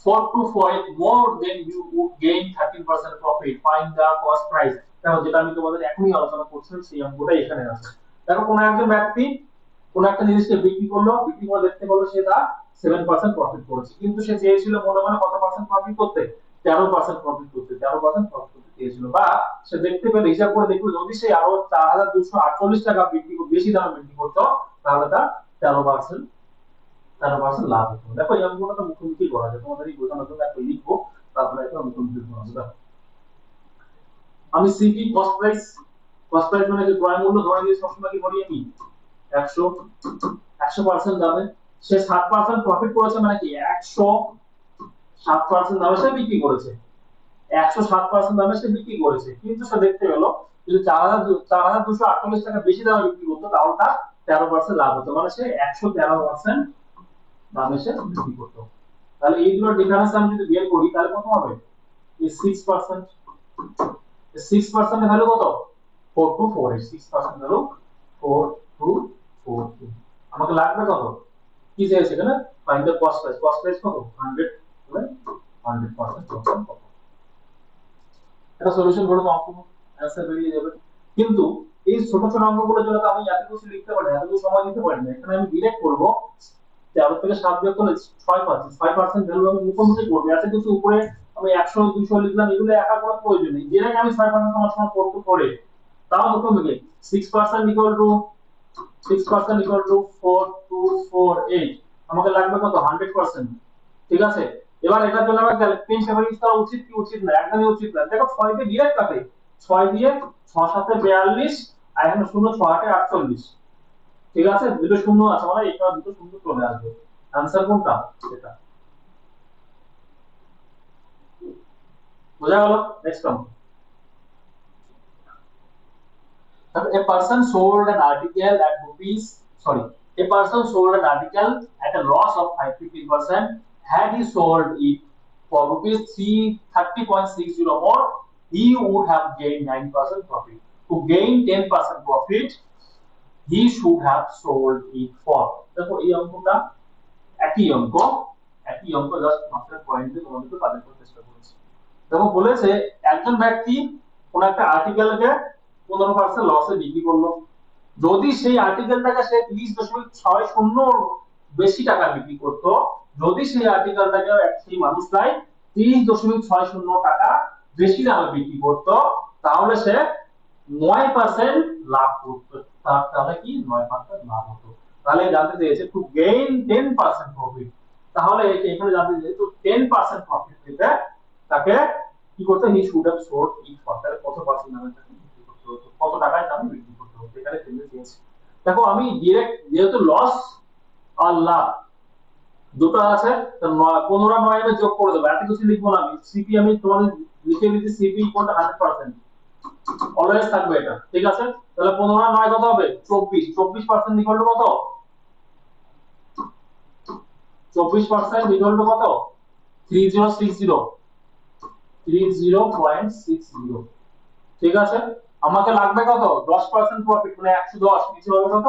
425 more than you would gain 13% profit, find the cost price। দেখো যেটা আমি তোমাদের এখনই আলোচনা করছিলাম সেই অঙ্কটা এখানে আছে। দেখো কোন একজন ব্যক্তি কোন একটা জিনিসকে বিক্রি করলো, বিক্রি করে দেখতে পেলো সে তার 7% প্রফিট করেছে, কিন্তু সে চেয়েছিল মনে মনে কত পার্সেন্ট প্রফিট করতে, 13% প্রফিট করতে, 13% প্রফিট করতে চেয়েছিল। বা সে দেখতে পেলো, হিসাব করে দেখলো যদি সে আরো 4248 টাকা বিক্রি বেশি দামে বিক্রি করতো, তাহলে তার 13% 13% লাভ হতো। দেখো এই অঙ্কটা তো মুখোমুখি করা যায়, তোমাদের এই বোঝানোর জন্য একটা লিখবো, তারপরে একটা মুখোমুখি করা যাবে। আমি সিপি কস্ট প্রাইস মানে যে ক্রয় মূল্য ধরে দিয়ে সবসময় কি করি আমি 100, 100% দামে, সে 7% প্রফিট করেছে, মানে কি 107% দামে সে বিক্রি করেছে, 107% দামে সে বিক্রি করেছে, কিন্তু সে দেখতে পেল যদি 4248 টাকা বেশি দামে বিক্রি করতো, তাহলে তার 13% লাভ হতো, মানে সে 113% দামে সে বিক্রি করতো। তাহলে এই দুটো ডিফারেন্স আমি যদি বের করি তাহলে কত হবে, এই 6%, 6% এর ভ্যালু কত, 4248, 6% ভ্যালু 4248। আমাকে লাগবে কত, কি চাইছে এখানে, ফাইন্ড দ্য কস্ট প্রাইস কত, 100 হলে 100% কত। এটা সলিউশন করে তো অঙ্ক অ্যানসার বেরিয়ে যাবে। কিন্তু এই ছোট ছোট অঙ্কগুলো যদি আমি এত কিছু লিখতে পারি, এত কিছু সময় দিতে পারি না, এখানে আমি ডিরেক্ট করব 13 থেকে 7 বিয়োগ করলে 6%, 6% ভ্যালু আমি মুখোমুখি করব, এত কিছু উপরে আমি 100 200 লিখলাম, এগুলো একা করার প্রয়োজন নেই, ডিরেক্ট আমি 6% সমান করব করে, তাও মুখোমুখি 6% ইকুয়াল টু 6% ইকুয়াল টু 4248, আমাকে লাগবে কত, 100%। ঠিক আছে, এবার এটার জন্য আমার পেন পেপার ইউজ করা উচিত কি উচিত না, একদমই উচিত না। দেখো 6 দিয়ে ডিরেক্ট কাটে, 6 দিয়ে 6 7 42 আর এখানে 0 6 8 48। ঠিক আছে, দুটো শূন্য আছে, মানে এটা দুটো শূন্য চলে আসবে। आंसर কোনটা, এটা বোঝা গেল। নেক্সট অঙ্ক, a person sold an article at rupees, sorry, a person sold an article at a loss of 550%, had he sold it for rupees 330.60 more, he would have gained 9% profit. To gain 10% profit, he should have sold it for, দেখো এই অঙ্কটা একই অঙ্ক, একই অঙ্ক, জাস্ট মাত্র পয়েন্টে তোমাদেরকে কালেক্ট করার চেষ্টা করেছি। দেখো বলেছে একজন ব্যক্তি কোন একটা আর্টিকেলকে 15% লসে বিক্রি করলো, যদি সেই আর্টিকেলটাকে সে 30.60 বেশি টাকা বিক্রি করতো, যদি সেই আর্টিকেলটাকে সেই মানুষটাই 30.60 টাকা বেশি দামে বিক্রি করতো, তাহলে সে 9% লাভ করতো। তাহলে কি 9% লাভ হতো। তাহলে জানতে চেয়েছে টু গেইন 10% প্রফিট, তাহলে এখানে জানতে চেয়েছে 10% প্রফিট পেতে তাকে কি করতে, he should have sold it for, তাহলে কত পার্সেন্ট দামে তাকে বিক্রি করতে হতো, কত টাকায় দামে বিক্রি করতে হতো, এখানে জানতে চেয়েছে। দেখো আমি ডিরেক্ট যেহেতু লস আর লাভ দুটো আছে, 15 আর 9 এর যোগ করে দেবো, এত কিছু লিখবো না আমি। সিপি আমি তোমাদের লিখে দিচ্ছি, সিপি ইকুয়াল টু 100%, অলওয়েজ থাকবে এটা, ঠিক আছে। তাহলে 15 আর 9 কত হবে? 24, 24% ইকুয়াল টু কত? 24% ইকুয়াল টু কত? 3060, 30.60, ঠিক আছে। আমাকে লাগবে কত? 10% প্রফিট, মানে 110, নিচে হবে কত?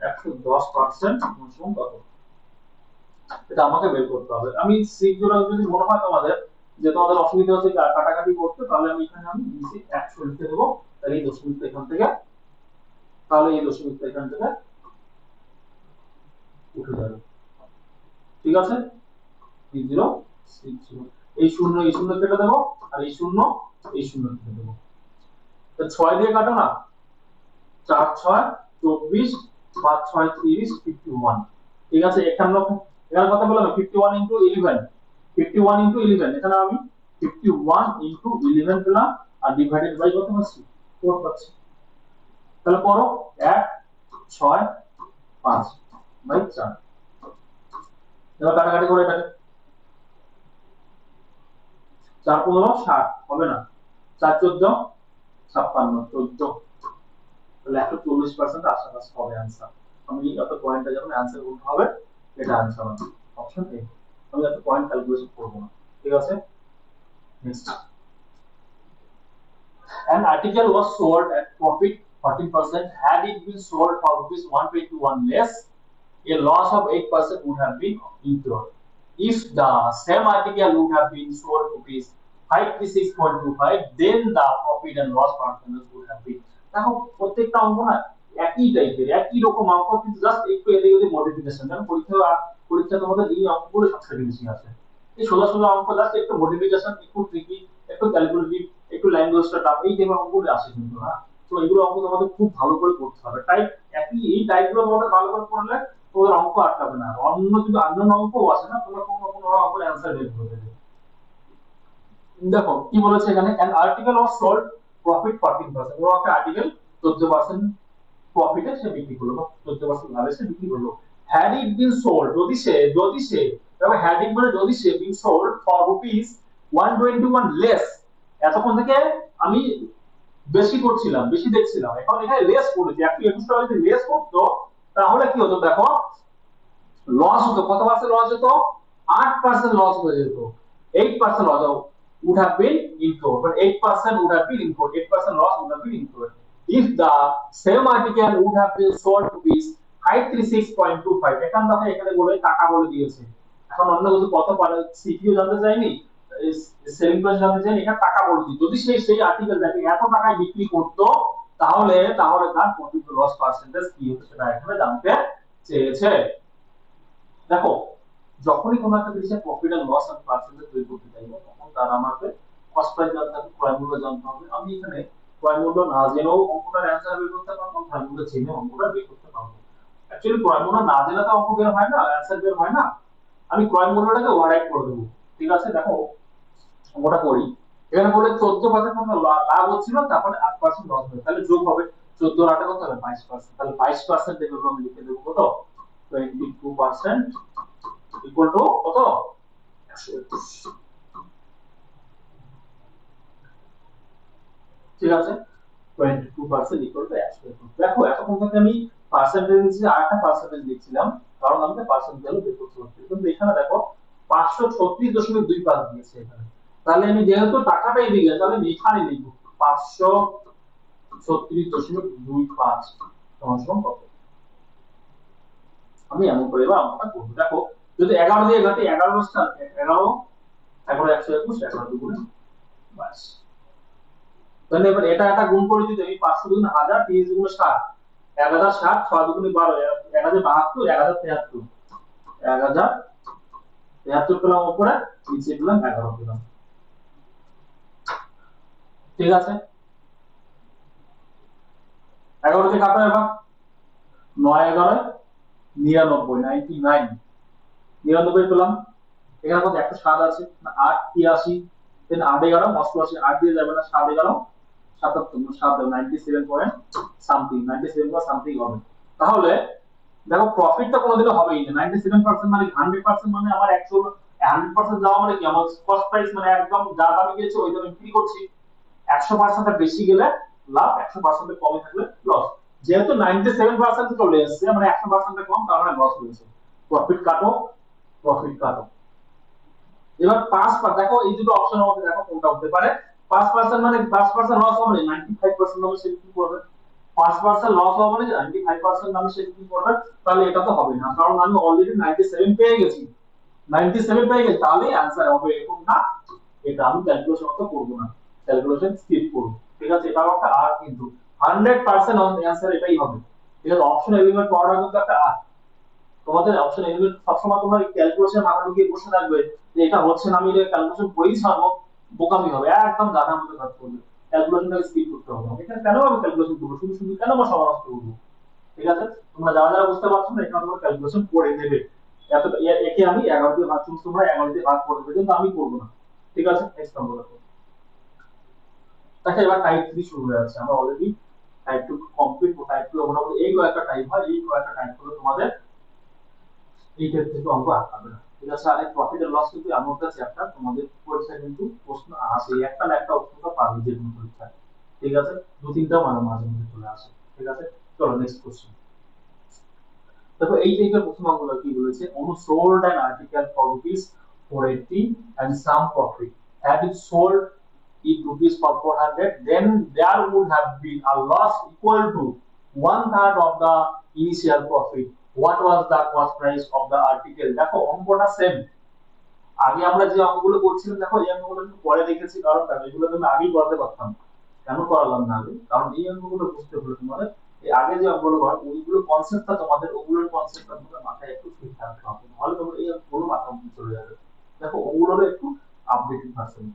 110% কত, এটা আমাকে বের করতে হবে। আমি সিগুলো যদি মনে হয় তোমাদের যে তোমাদের অসুবিধা হচ্ছে কাটাকাটি করতে, তাহলে আমি এখানে আমি নিচে 100 লিখে দেবো, তাহলে এই দশমিকটা এখান থেকে, তাহলে এই দশমিকটা এখান থেকে উঠে যাবে, ঠিক আছে। 3060, এই শূন্য কেটে দেবো, আর এই শূন্য কেটে দেবো। 6 দিয়ে কাটো না, 4 6 24, 5 6 30, 51, ঠিক আছে। এখানে কত বললাম? 51 ইনটু 11, 51 ইনটু 11, এখানে আমি 51 ইনটু 11 পেলাম, আর ডিভাইডেড বাই কত পাচ্ছি? 4 পাচ্ছি। তাহলে করো 1 6 5 বাই 4, এবার কাটাকাটি করে এটাকে, 4 15 60 হবে না, 4 14 56, 14, তাহলে 140% আশাবাস হবে आंसर। আমি এত পয়েন্টটা যখন आंसर করতে হবে, এটা आंसर হবে অপশন এ। আমি এত পয়েন্ট ক্যালকুলেশন করব না, ঠিক আছে। Next, an article was sold at profit 14%, had it been sold for rupees 121 less, a loss of 8% would have been incurred. If the same article would have been sold rupees 536.25, then the profit and loss percentage would have been, দেখো প্রত্যেকটা অঙ্ক না একই টাইপের, একই রকম অঙ্ক, কিন্তু জাস্ট একটু এদিকে ওদিকে মডিফিকেশন। যেমন পরীক্ষা তোমাদের এই অঙ্কগুলো সবথেকে বেশি আসে, এই সোজা সোজা অঙ্ক, জাস্ট একটু মডিফিকেশন, একটু ট্রিকি, একটু ক্যালকুলেটিভ, একটু ল্যাঙ্গুয়েজটা টাফ, এই টাইপের অঙ্কগুলো আসে কিন্তু না। তো এগুলো অঙ্ক তোমাদের খুব ভালো করে করতে হবে, টাইপ একই, এই টাইপগুলো তোমাদের ভালো করে পড়লে তোমাদের অঙ্ক আটকাবে না। অন্য কিন্তু আননোন অঙ্কও আছে না, তোমরা কোনো কোনো অঙ্কের অ্যান্সার বের করে দেবে। দেখো কি বলেছে এখানে, an article was sold profit 14%, ও একটা আর্টিকেল 14% প্রফিটে সে বিক্রি করলো, 14% লাভে সে বিক্রি করলো। had it been sold, যদি সে তবে had it মানে যদি সে been sold for rupees 121 less, এতক্ষণ থেকে আমি বেশি করছিলাম, বেশি দেখছিলাম, এখন এখানে লেস করেছি, 121 টাকা যদি লেস করতো তাহলে কি হতো দেখো, লস হতো, কত পার্সেন্ট লস হতো? 8% লস হয়ে যেত, 8% loss would have been incurred, but 8% would have been incurred, 8% loss would have been incurred if the same article would have been sold to be 536.25, এখান থেকে এখানে বলে টাকা বলে দিয়েছে, এখন অন্য কিছু কত পারে সিপিও জানতে চাইনি, সেলিং প্রাইস জানতে চাইনি, এখানে টাকা বলে দিই, যদি সেই আর্টিকেল দেখে এত টাকায় বিক্রি করতো, তাহলে তার প্রফিট লস পার্সেন্টেজ কি হতো সেটা এখানে জানতে চেয়েছে। দেখো যখনই কোনো একটা জিনিসের profit and loss and percentage বের করতে চাইবো, তখন তার আমাকে কস্ট প্রাইস জানতে হবে, ক্রয় মূল্য জানতে হবে। আমি এখানে ক্রয় মূল্য না জেনেও অঙ্কটার অ্যান্সার বের করতে পারবো, ক্রয় মূল্য জেনে অঙ্কটা বের করতে পারবো। অ্যাকচুয়ালি ক্রয় মূল্য না জেনে তো অঙ্ক বের হয় না, অ্যান্সার বের হয় না। আমি ক্রয় মূল্যটাকে ওভাররাইট করে দেবো, ঠিক আছে। দেখো অঙ্কটা করি, এখানে বলে 14% মতো লাভ হচ্ছিল, তারপরে 8% লস হবে, তাহলে যোগ হবে 14 আর 8 কত হবে? 22%, তাহলে 22% দেখে আমি লিখে দেবো কত? 22% ইকুয়াল টু কত? 121, ঠিক আছে। 22% ইকুয়াল টু 121। দেখো এতক্ষণ থেকে আমি পার্সেন্টেজ নিচ্ছি, আরেকটা পার্সেন্টেজ লিখছিলাম, কারণ আমাকে পার্সেন্টেজ ভ্যালু বের করতে হচ্ছে, কিন্তু এখানে দেখো 536.25 দিয়েছে এখানে, তাহলে আমি যেহেতু টাকাটা এদিকে, তাহলে আমি এখানে লিখবো 536.25 সমান কত। আমি এমন করে এবার আমরা করবো। দেখো যদি 11 দিয়ে ঘাটি, 11 11 11 121, 11 দুগুণে 22, তাহলে এবার এটা একটা গুণ করে দিতে আমি 500 গুণ 1000 30 গুণ 60 1060 6 দুগুণ 12 1072 1073 1073 পেলাম উপরে, নিচে দিলাম 11 দিলাম। ঠিক আছে, 11 তে কাটো এবার, 9 11 99 99 99 পেলাম। এখানে কত 107 আছে না 8 83, দেন 8 11 88, 8 দিয়ে যাবে না, 7 11 77, 7 97 পয়েন্ট সামথিং, 97 বা সামথিং হবে। তাহলে দেখো প্রফিটটা কোনোদিনও হবেই না। 97% মানে 100% মানে আমার অ্যাকচুয়াল 100% যাওয়া মানে কি আমার কস্ট প্রাইস মানে একদম যা দামে গিয়েছে ওই দামে বিক্রি করছি। 100% এর বেশি গেলে লাভ, 100% এর কমে থাকলে লস। যেহেতু 97% চলে এসেছে মানে 100% এর কম, তার মানে লস হয়েছে। প্রফিট কাটো, প্রফিট কাটো। এবার 5 দেখো এই দুটো অপশনের মধ্যে দেখো কোনটা হতে পারে। 5% মানে 5% লস হবে, 95% দামে সে বিক্রি করবে। 5% লস হবে মানে 95% দামে সে বিক্রি করবে, তাহলে এটা তো হবে না, কারণ আমি অলরেডি 97 পেয়ে গেছি। 97 পেয়ে গেছি, তাহলে অ্যানসার হবে এরকম না। এটা আমি ক্যালকুলেশন তো করব না, ক্যালকুলেশন স্কিপ করব। ঠিক আছে, এটাও একটা আর, কিন্তু 100% অ্যানসার এটাই হবে। ঠিক আছে, অপশন এলিমেন্ট পাওয়াটা কিন্তু একটা আর। তোমাদের অপশন এলিমেন্ট সবসময় তোমরা ক্যালকুলেশন মাথা ঢুকিয়ে বসে থাকবে যে এটা হচ্ছে না, আমি এটা ক্যালকুলেশন করেই ছাড়বো, বোকামি হবে, একদম গাধার মতো কাজ করবে। ক্যালকুলেশনটা স্কিপ করতে হবে। এখানে কেন আমি ক্যালকুলেশন করবো, শুধু শুধু কেন আমার সময় নষ্ট করবো? ঠিক আছে, তোমরা যারা যারা বুঝতে পারছো না এখানে তোমরা ক্যালকুলেশন করে নেবে। এত একে আমি 11 দিয়ে ভাগ, তোমরা 11 দিয়ে ভাগ করে দেবে, কিন্তু আমি করবো না। ঠিক আছে, নেক্সট নম্বর দেখো। দেখো এবার টাইপ 3 শুরু হয়ে যাচ্ছে। আমরা অলরেডি টাইপ 2 কমপ্লিট, টাইপ 2 মোটামুটি এই কয়েকটা টাইপ হয়, এই কয়েকটা টাইপ করে তোমাদের এই টাইপ থেকে অঙ্ক আটকাবে না। ঠিক আছে, আর এই প্রফিট এন্ড লস কিন্তু এমন একটা চ্যাপ্টার, তোমাদের পরীক্ষায় কিন্তু প্রশ্ন আসে, একটা না একটা অঙ্ক পাবে যে কোনো পরীক্ষায়। ঠিক আছে, দু তিনটা মানে মাঝে মধ্যে চলে আসে। ঠিক আছে, চলো নেক্সট কোশ্চেন দেখো। এই টাইপের প্রশ্ন অঙ্কগুলো কি বলেছে, Anu sold an article for rupees 480 and some profit, had it sold it rupees for 400, then there would have been a loss equal to one third of the initial profit. What was the cost price of the article? দেখো অঙ্কটা সেম। আগে আমরা যে অঙ্কগুলো করছিলাম, দেখো এই অঙ্কগুলো একটু পরে দেখেছি, কারণ এগুলো আমি আগেই করতে পারতাম। কেন করালাম না আগে, কারণ এই অঙ্কগুলো বুঝতে হলে তোমাদের এই আগে যে অঙ্কগুলো হয় ওইগুলো কনসেপ্টটা তোমাদের, ওগুলোর কনসেপ্টটা তোমাদের মাথায় একটু ঠিক থাকতে হবে, তাহলে তোমার এই অঙ্কগুলো মাথা মধ্যে চলে যাবে। দেখো ওগুলোর একটু আপডেটেড ভার্সন।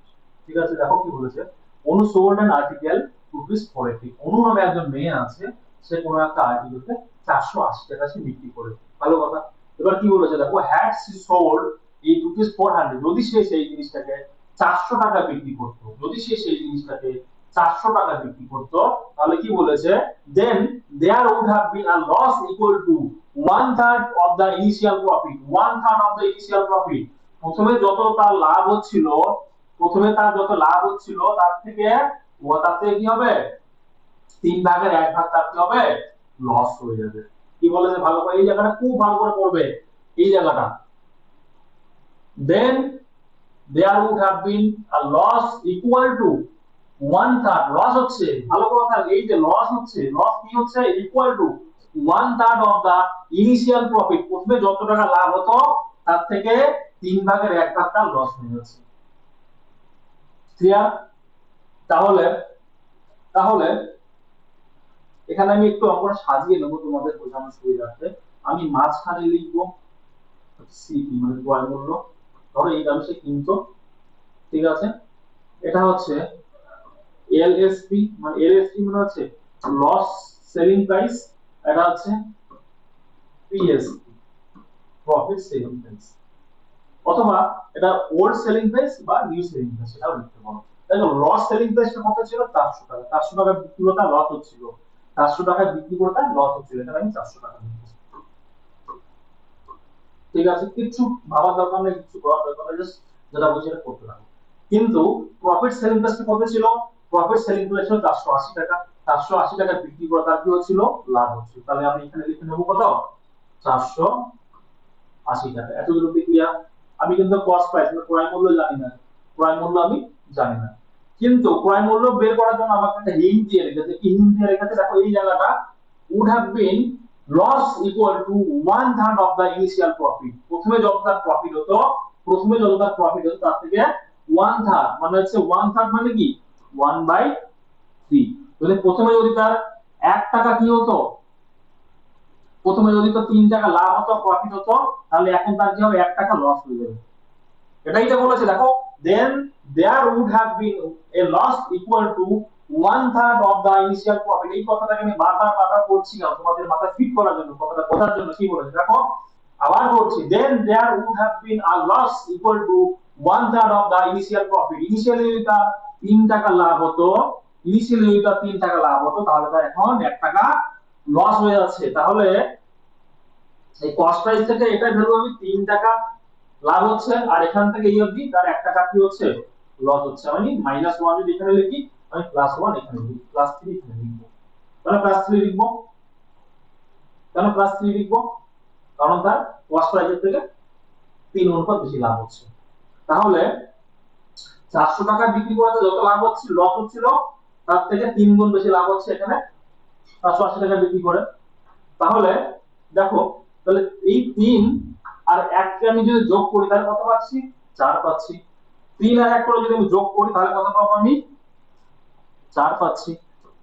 ঠিক আছে, দেখো কি বলেছে, Anu sold an article rupees 480। অনু নামে একজন মেয়ে আছে, সে কোনো একটা আর্টিকেলকে 480 টাকা সে বিক্রি করে। ভালো কথা। এবার কি বলেছে দেখো, হ্যাড সি সোল্ড এই রুপিস 400, যদি সে সেই জিনিসটাকে 400 টাকা বিক্রি করতো, যদি সে সেই জিনিসটাকে 400 টাকা বিক্রি করতো, তাহলে কি বলেছে, then there would have been a loss equal to one third of the initial profit. One third of the initial profit, প্রথমে যত তার লাভ হচ্ছিল, প্রথমে তার যত লাভ হচ্ছিল তার থেকে কি হবে, 3/1 তার কি হবে, লস হয়ে যাবে। কি বলেছে ভালো করে, এই জায়গাটা খুব ভালো করে পড়বে, এই জায়গাটা। then there would have been a loss equal to one third, loss হচ্ছে, ভালো করে কথা, এই যে লস হচ্ছে, লস কি হচ্ছে, equal to one third of the initial profit, প্রথমে যত টাকা লাভ হতো তার থেকে 3/1 টাকা লস হয়ে যাচ্ছে। ক্লিয়ার? তাহলে তাহলে এখানে আমি একটু অঙ্কটা সাজিয়ে নেবো তোমাদের বোঝানোর সুবিধার্থে। আমি মাঝখানে লিখবো সিপি মানে ক্রয় মূল্য, ধরো এই দামে সে কিনতো। ঠিক আছে, এটা হচ্ছে এলএসপি, মানে এলএসপি মানে হচ্ছে লস সেলিং প্রাইস, এটা হচ্ছে পিএসপি, প্রফিট সেলিং প্রাইস, অথবা এটা ওল্ড সেলিং প্রাইস বা নিউ সেলিং প্রাইস, এটাও লিখতে পারো। দেখো লস সেলিং প্রাইসটা কত ছিল, 400 টাকা। 400 টাকা বিক্রি করতে লস হচ্ছিল, 400 টাকা বিক্রি করতে লস হচ্ছিল, এটা আমি 400 টাকা লিখছি। ঠিক আছে, কিছু ভাবার দরকার নেই, কিছু করার দরকার নেই, জাস্ট যেটা বলছি এটা করতে থাকো। কিন্তু প্রফিট সেলিং প্রাইসটা কত ছিল, প্রফিট সেলিং প্রাইস ছিল 480 টাকা। 480 টাকা বিক্রি করে তার কি হচ্ছিল, লাভ হচ্ছিল। তাহলে আমি এখানে লিখে নেব কত, 480 টাকা। এতগুলো ক্লিয়ার? আমি কিন্তু কস্ট প্রাইস মানে ক্রয় মূল্য জানি না, ক্রয় মূল্য আমি জানি না, কিন্তু ক্রয় মূল্য বের করার জন্য আমাকে একটা হিন্ট দিয়ে রেখেছে। কি হিন্ট দিয়ে রেখেছে, দেখো এই জায়গাটা would have been loss equal to one third of the initial profit, প্রথমে যত তার প্রফিট হতো, প্রথমে যত তার প্রফিট হতো তার থেকে ওয়ান থার্ড, মানে হচ্ছে ওয়ান থার্ড মানে কি 1/3, সি। যদি প্রথমে যদি তার 1 টাকা কি হতো, প্রথমে যদি তো 3 টাকা লাভ হতো, প্রফিট হতো, তাহলে এখন তার কি হবে, 1 টাকা লস হয়ে যাবে। এটাই তো বলেছে, দেখো, then there would have been a loss equal to 1/3 of the initial profit. এই কথাটাকে আমি বারবার বারবার পড়ছি না, তোমাদের মাথায় ফিট করার জন্য, কথাটা বোঝার জন্য। কি বলেছে দেখো, আবার বলছি, then there would have been a loss equal to 1/3 of the initial profit. Initially যদি তার 3 টাকা লাভ হতো, ইনিশিয়ালি যদি তার 3 টাকা লাভ হতো, তাহলে তার এখন 1 টাকা লস হয়ে যাচ্ছে। তাহলে এই কস্ট প্রাইস থেকে এটা ভ্যালু আমি 3 টাকা লাভ হচ্ছে, আর এখান থেকে এই অবধি তার 1 টাকা কি হচ্ছে, লস হচ্ছে। আমি -1 যদি এখানে লিখি, আমি +1 এখানে লিখি, +3 এখানে লিখবো। তাহলে +3 লিখবো, কেন +3 লিখবো, কারণ তার কস্ট প্রাইসের থেকে 3 অনুপাত বেশি লাভ হচ্ছে। তাহলে 400 টাকা বিক্রি করাতে যত লাভ হচ্ছে, লস হচ্ছিল, তার থেকে 3 গুণ বেশি লাভ হচ্ছে এখানে 480 টাকা বিক্রি করে। তাহলে দেখো, তাহলে এই 3 আর 1 কে আমি যদি যোগ করি, তাহলে কত পাচ্ছি, 4 পাচ্ছি। 3 আর 1 করে যদি আমি যোগ করি, তাহলে কত পাবো আমি, 4 পাচ্ছি।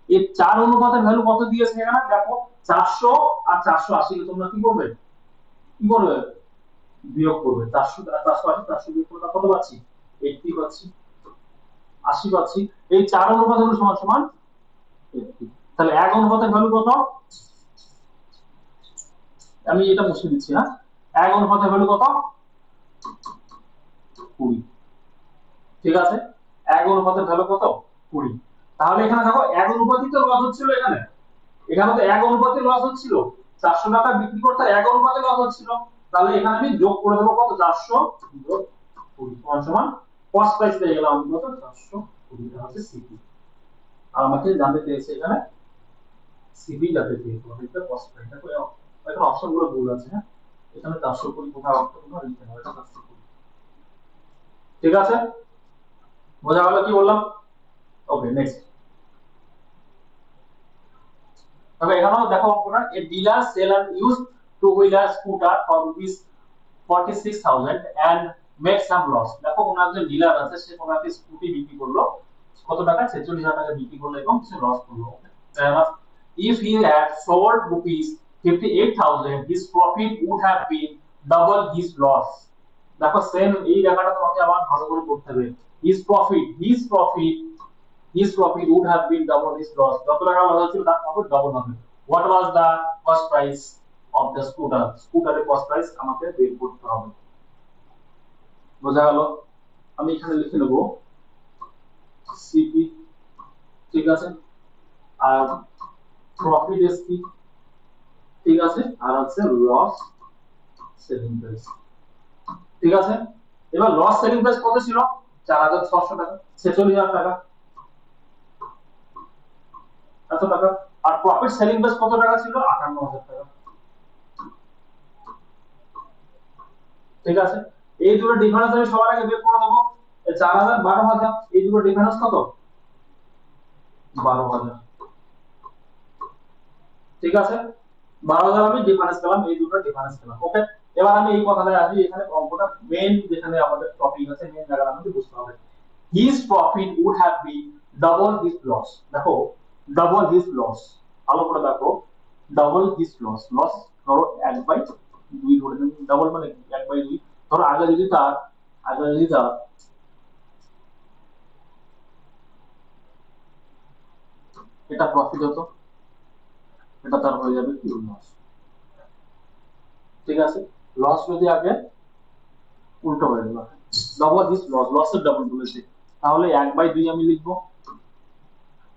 এই 4 অনুপাতের ভ্যালু কত দিয়েছে এখানে দেখো, 400 আর 480 কে তোমরা কি করবে, কি করবে, বিয়োগ করবে। 400 আর 480, 400 বিয়োগ করলে কত পাচ্ছি, 80 পাচ্ছি, 80 পাচ্ছি। এই 4 অনুপাত হলো সমান সমান 80। তাহলে 1 অনুপাতের ভ্যালু কত, আমি এটা মুছে দিচ্ছি। হ্যাঁ, 1 অনুপাতের ভ্যালু কত, 20। ঠিক আছে, 1 অনুপাতের ভ্যালু কত, 20। তাহলে এখানে দেখো 1 অনুপাতই তো লস হচ্ছিল, এখানে এখানে তো 1 অনুপাতে লস হচ্ছিল, 400 টাকা বিক্রি করতে 1 অনুপাতে লস হচ্ছিল। তাহলে এখানে আমি যোগ করে দেবো কত, 400 যোগ 20 সমান কস্ট প্রাইস পেয়ে গেলাম আমি কত, 420 টাকা হচ্ছে সিপি। আর আমাকে জানতে চেয়েছে এখানে সিপি জানতে চেয়েছে, এটা কস্ট প্রাইস। দেখো এখানে অপশন গুলো ভুল আছে। হ্যাঁ, এখানে 420 কোথাও কোথাও লিখতে হবে, এটা 420। ঠিক আছে, বোঝা গেল কি বললাম? Okay, next. তবে এখানেও দেখো অঙ্কটা, a dealer sell and use two wheeler scooter for rupees 46,000 and make some loss। দেখো ওনার যে ডিলার আছে, সে ওনাকে স্কুটি বিক্রি করলো কত টাকা, 46,000 টাকা বিক্রি করলো এবং সে লস করলো। if he had sold rupees 58,000 his profit would have been double his loss। দেখো সেম এই জায়গাটা তোমাকে আবার ভালো করে করতে হবে। his profit would have been double his loss। যত টাকা লস হচ্ছিল তার প্রফিট ডাবল হবে। what was the cost price of the scooter? স্কুটারের কস্ট প্রাইস আমাকে বের করতে হবে। বোঝা গেল? আমি এখানে লিখে নেব সিপি। ঠিক আছে, আর প্রফিট এসপি। ঠিক আছে, আর হচ্ছে লস সেলিং প্রাইস। ঠিক আছে, এবার লস সেলিং প্রাইস কত ছিল, 4,600 টাকা, 46,000 টাকা, এত টাকা। আর প্রফিট সেলিং প্রাইস কত টাকা ছিল, 58,000 টাকা। ঠিক আছে, এই দুটো ডিফারেন্স আমি সবার আগে বের করে দেবো। 4,000 12,000, এই দুটো ডিফারেন্স কত, 12,000। ঠিক আছে, 12,000 আমি ডিফারেন্স পেলাম, এই দুটো ডিফারেন্স পেলাম। ওকে, এবার আমি এই কথাটায় আসি, এখানে অঙ্কটা মেইন যেখানে আমাদের টপিক আছে, মেইন জায়গাটা আমাদের বুঝতে হবে। His profit would have been double his loss. দেখো ডাবল হিজ লস, ভালো করে দেখো, ডাবল হিজ লস। লস ধরো 1/2 ধরে নেব, ডাবল মানে 1/2। ধরো আগে যদি তার এটা প্রফিট হতো, এটা তার হয়ে যাবে কি, লস। ঠিক আছে, লস যদি আগে উল্টো হয়ে গেল, ডাবল হিজ লস, লসের ডাবল বলেছে, তাহলে 1/2 আমি লিখবো।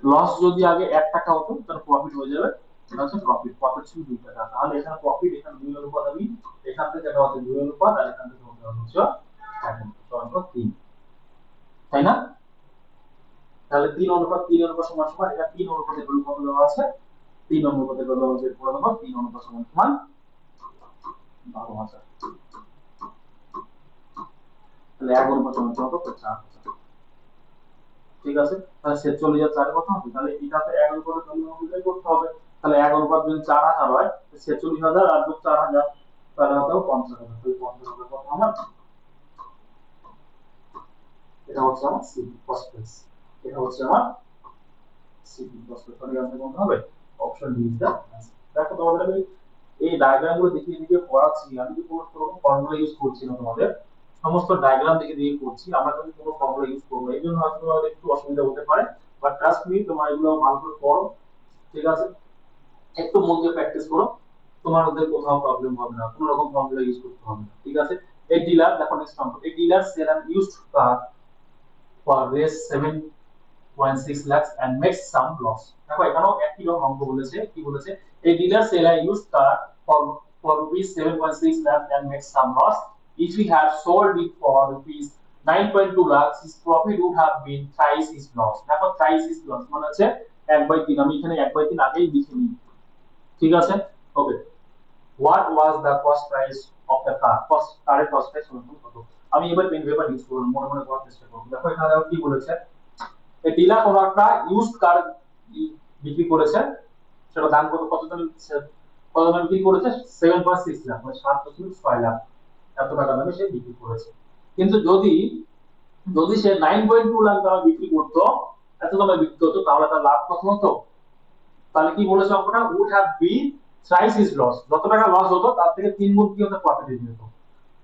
লস যদি আগে 1 টাকা হতো, তাহলে প্রফিট হয়ে যাবে, এটা হচ্ছে প্রফিট। প্রফিট ছিল 2 টাকা, তাহলে এখানে প্রফিট, এখানে 2 অনুপাত, আমি এখান থেকে এটা হচ্ছে 2 অনুপাত, আর এখান থেকে হচ্ছে 3, তাই না? তাহলে 3 অনুপাত সমান সমান, এটা 3 অনুপাতের ভ্যালু কত দেওয়া আছে, 3 অনুপাতের ভ্যালু আমরা বের করে দেবো। 3 অনুপাত সমান সমান 12,000। তাহলে 1 অনুপাত সমান কত, 4,000। ঠিক আছে, তাহলে 46,000 কত হবে, তাহলে এটাতে 1 অনুপাতের ভ্যালু আমাকে বের করতে হবে। তাহলে 1 অনুপাত যদি 4,000 হয়, 46,000 আর 4,000, তাহলে হতো 50,000। তাহলে 50,000 কত আমার, এটা হচ্ছে আমার সিপি কস্ট প্রাইস। এটা হচ্ছে আমার সিপি কস্ট সঠিক आंसर কোনটা হবে option D is the answer দেখো তোমাদের আমি এই ডায়াগ্রাম গুলো দেখিয়ে দেখিয়ে পড়াচ্ছি আমি কি কোনো ফর্মুলা ইউজ করছি না তোমাদের সমস্ত ডায়াগ্রাম দেখে দিয়ে করছি আমরা কিন্তু কোনো ফর্মুলা ইউজ করব না এইজন্য হয়তো তোমাদের একটু অসুবিধা হতে পারে বাট ট্রাস্ট মি তোমরা এগুলো ভালো করে পড়ো ঠিক আছে একটু মন দিয়ে প্র্যাকটিস করো তোমার ওদের কোথাও প্রবলেম হবে না কোনো রকম ফর্মুলা ইউজ করতে হবে না ঠিক আছে এই ডিলার দেখো নেক্সট নাম্বার এই dealer sell and used car for রেস 7.6 lakhs and makes some loss দেখো এখানেও একই রকম অঙ্ক বলেছে কি বলেছে এই dealer sell and used car for rupees 7.6 lakhs and makes some loss if he had sold it for rupees 9.2 lakhs his profit would have been thrice his loss দেখো thrice his loss মানে হচ্ছে 1/3 আমি এখানে 1/3 আগেই লিখে নিই ঠিক আছে ওকে what was the cost price of the car কারের cost price কত আমি এবার পেন পেপার ইউজ করব মনে মনে করার চেষ্টা করব দেখো এখানে দেখো কি বলেছে এই ডিলার কোন একটা ইউজড কার বিক্রি করেছে সেটা দাম কত দামে বিক্রি করেছে 7.6 লাখ মানে 7.6 লাখ এত টাকা দামে সে বিক্রি করেছে কিন্তু যদি যদি সে 9.2 লাখ দামে বিক্রি করতো এত দামে বিক্রি করতো তাহলে তার লাভ কত হতো তাহলে কি বলেছে অঙ্কটা would have been thrice his loss যত টাকা লস হতো তার থেকে 3 গুণ কি হতো প্রফিট হয়ে যেত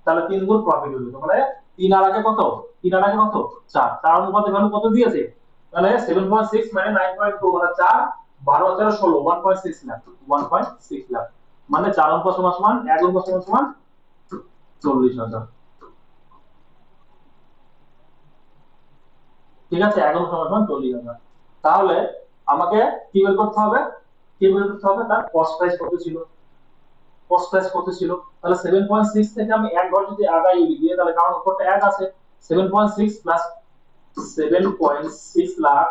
তাহলে 3 গুণ প্রফিট হয়ে যেত মানে 3 আর আগে কত 3 আর আগে কত 4 4 অনুপাতে ভ্যালু কত দিয়েছে তাহলে 7.6 মানে 9.2 মানে 4 12 4 16 1.6 লাখ 1.6 লাখ মানে 4 অঙ্ক সমান সমান 1 অঙ্ক সমান সমান 40,000 ঠিক আছে 1 অঙ্ক সমান সমান 40,000 তাহলে আমাকে কি বের করতে হবে তার কস্ট প্রাইস কত ছিল তাহলে 7.6 থেকে আমি এক ঘর যদি আগাই লিখি তাহলে কারণ উপরটা 1 আছে 7.6 প্লাস 7.6 লাখ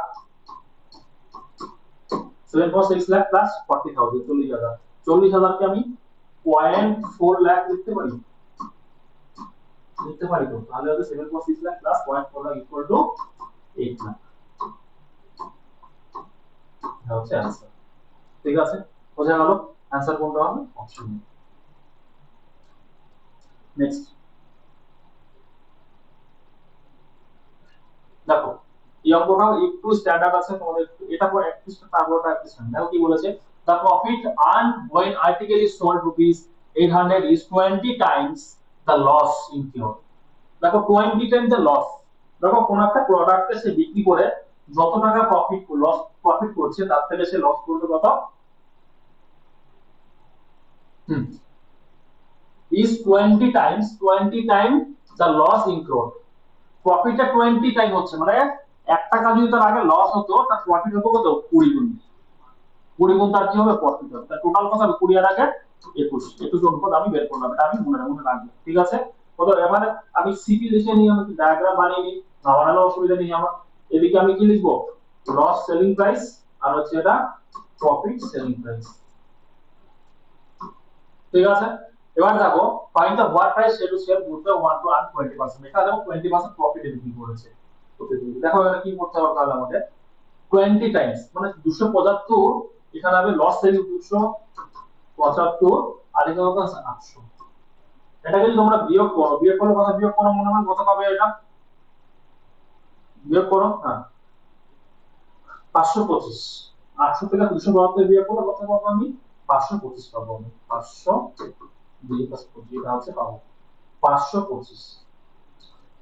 7.6 লাখ প্লাস 40,000 40,000 কে আমি 0.4 লাখ লিখতে পারি তো তাহলে হবে 7.6 lakh plus 0.4 lakh equal to 8 lakh এটা হচ্ছে आंसर ঠিক আছে বোঝা গেল आंसर কোনটা হবে অপশন এ নেক্সট দেখো এই অঙ্কটাও একটু স্ট্যান্ডার্ড আছে তোমাদের এটা পর একটু তারপরটা একটু স্ট্যান্ডার্ড কি বলেছে the profit earned when article is sold rupees 800 is 20 times the loss incurred দেখো 20 times the loss দেখো কোন একটা প্রোডাক্টে সে বিক্রি করে যত টাকা প্রফিট করছে তার থেকে সে লস করবে কত is 20 times the loss incurred প্রফিটটা 20 টাইম হচ্ছে মানে 1 টাকা যদি তার আগে লস হতো তার প্রফিট হবে কত 20 গুণ 20 গুণ তার কি হবে প্রফিট হবে তার টোটাল কত হবে 20 এর আগে 21 অনুপাত আমি বের করলাম এটা আমি মনে রাখবো ঠিক আছে কত এবারে আমি সিপি লিখে নিই আমি ডায়াগ্রাম বানিয়ে নিই না বানালে অসুবিধা নেই আমার এদিকে আমি কি লিখবো লস সেলিং প্রাইস আর হচ্ছে এটা প্রফিট সেলিং প্রাইস ঠিক আছে এবার দেখো find the what price sell to sell both 1 to earn 20% এটা দেখো 20% প্রফিট এ বিক্রি করেছে দেখো এটা কি করতে হবে তাহলে আমাদের 20 টাইমস মানে 275 এখানে হবে লস সেল 275 আর এখানে হবে 800 এটা যদি তোমরা বিয়োগ করলে কত বিয়োগ করো মনে হয় কত পাবে এটা বিয়োগ করো হ্যাঁ 525 800 থেকে 272 বিয়োগ করলে কত পাবো আমি 525 পাবো আমি 500 এটা হচ্ছে পাবো 525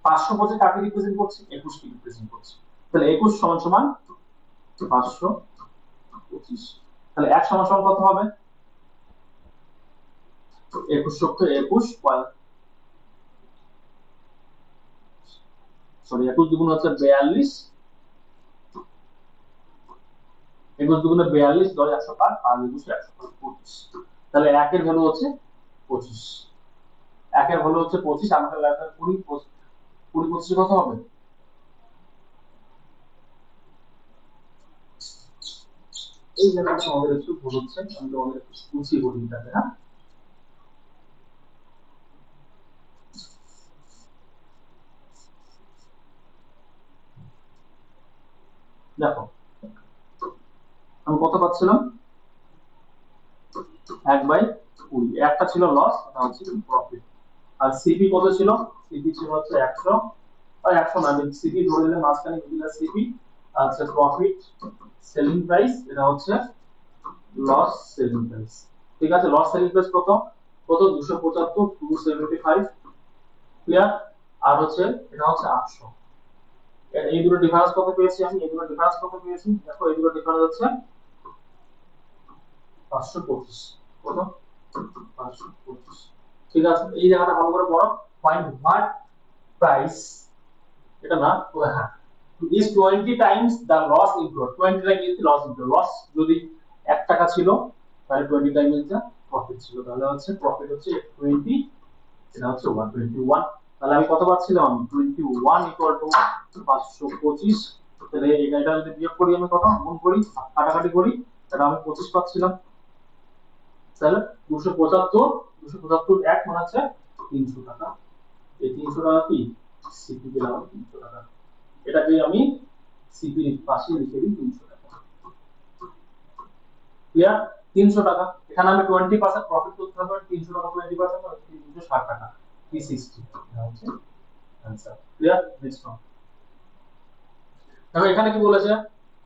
525 কাকে রিপ্রেজেন্ট করছে 21 কে রিপ্রেজেন্ট করছে তাহলে 21 সমান সমান 525 তাহলে 1 সমান সমান কত হবে 21 শক্ত 21 সরি 21 দুগুণ হচ্ছে 42 21 দুগুণে 42 10 105 আর 21 125 তাহলে 1 এর ভ্যালু হচ্ছে 25 1 এর ভ্যালু হচ্ছে 25 আমাদের লাগবে 20 25 কত হবে এই জায়গাটা আমাদের একটু ভুল হচ্ছে আমি তোমাদের একটু বুঝিয়ে বলি এটাকে হ্যাঁ দেখো আমি কত পাচ্ছিলাম 1/20 একটা ছিল লস এটা হচ্ছে প্রফিট আর সিপি কত ছিল সিপি ছিল হচ্ছে 100 আর 100 না আমি সিপি ধরে নিলে মাঝখানে দিলাম সিপি আচ্ছা প্রফিট সেলিং প্রাইস, এটা হচ্ছে লস সেলিং প্রাইস। ঠিক আছে, লস সেলিং প্রাইস কত কত 275 275, ক্লিয়ার। আর হচ্ছে এটা হচ্ছে 800। এই দুটো ডিফারেন্স কত পেয়েছি আমি, এই দুটো ডিফারেন্স কত পেয়েছি দেখো, এই দুটো ডিফারেন্স হচ্ছে 525। কত 525। ঠিক আছে, এই জায়গাটা ভালো করে পড়ো। ফাইন্ড হোয়াট প্রাইস, এটা না হ্যাঁ, is 20 times the loss incurred, 20 time is loss include, loss যদি 1 টাকা ছিল তাহলে 20 টাইম ইজ দা প্রফিট ছিল, তাহলে হচ্ছে প্রফিট হচ্ছে 20, এটা হচ্ছে 121। তাহলে আমি কত পাচ্ছিলাম, 21 ইকুয়াল টু 525। তাহলে এটা যদি বিয়োগ করি, আমি কত গুণ করি কাটাকাটি করি, তাহলে আমি 25 পাচ্ছিলাম। তাহলে 275 275 এক মানে হচ্ছে 300 টাকা। এই 300 টাকা কি সিপি দিলাম 300 টাকা, এটাকে আমি সিপি পাশে লিখে দিই 300 টাকা। ক্লিয়ার, 300 টাকা। এখানে আমি 20% প্রফিট করতে হবে, 300 টাকা 20% মানে 360 টাকা, 360। এটা হচ্ছে आंसर। Clear, next one. দেখো এখানে কি বলেছে,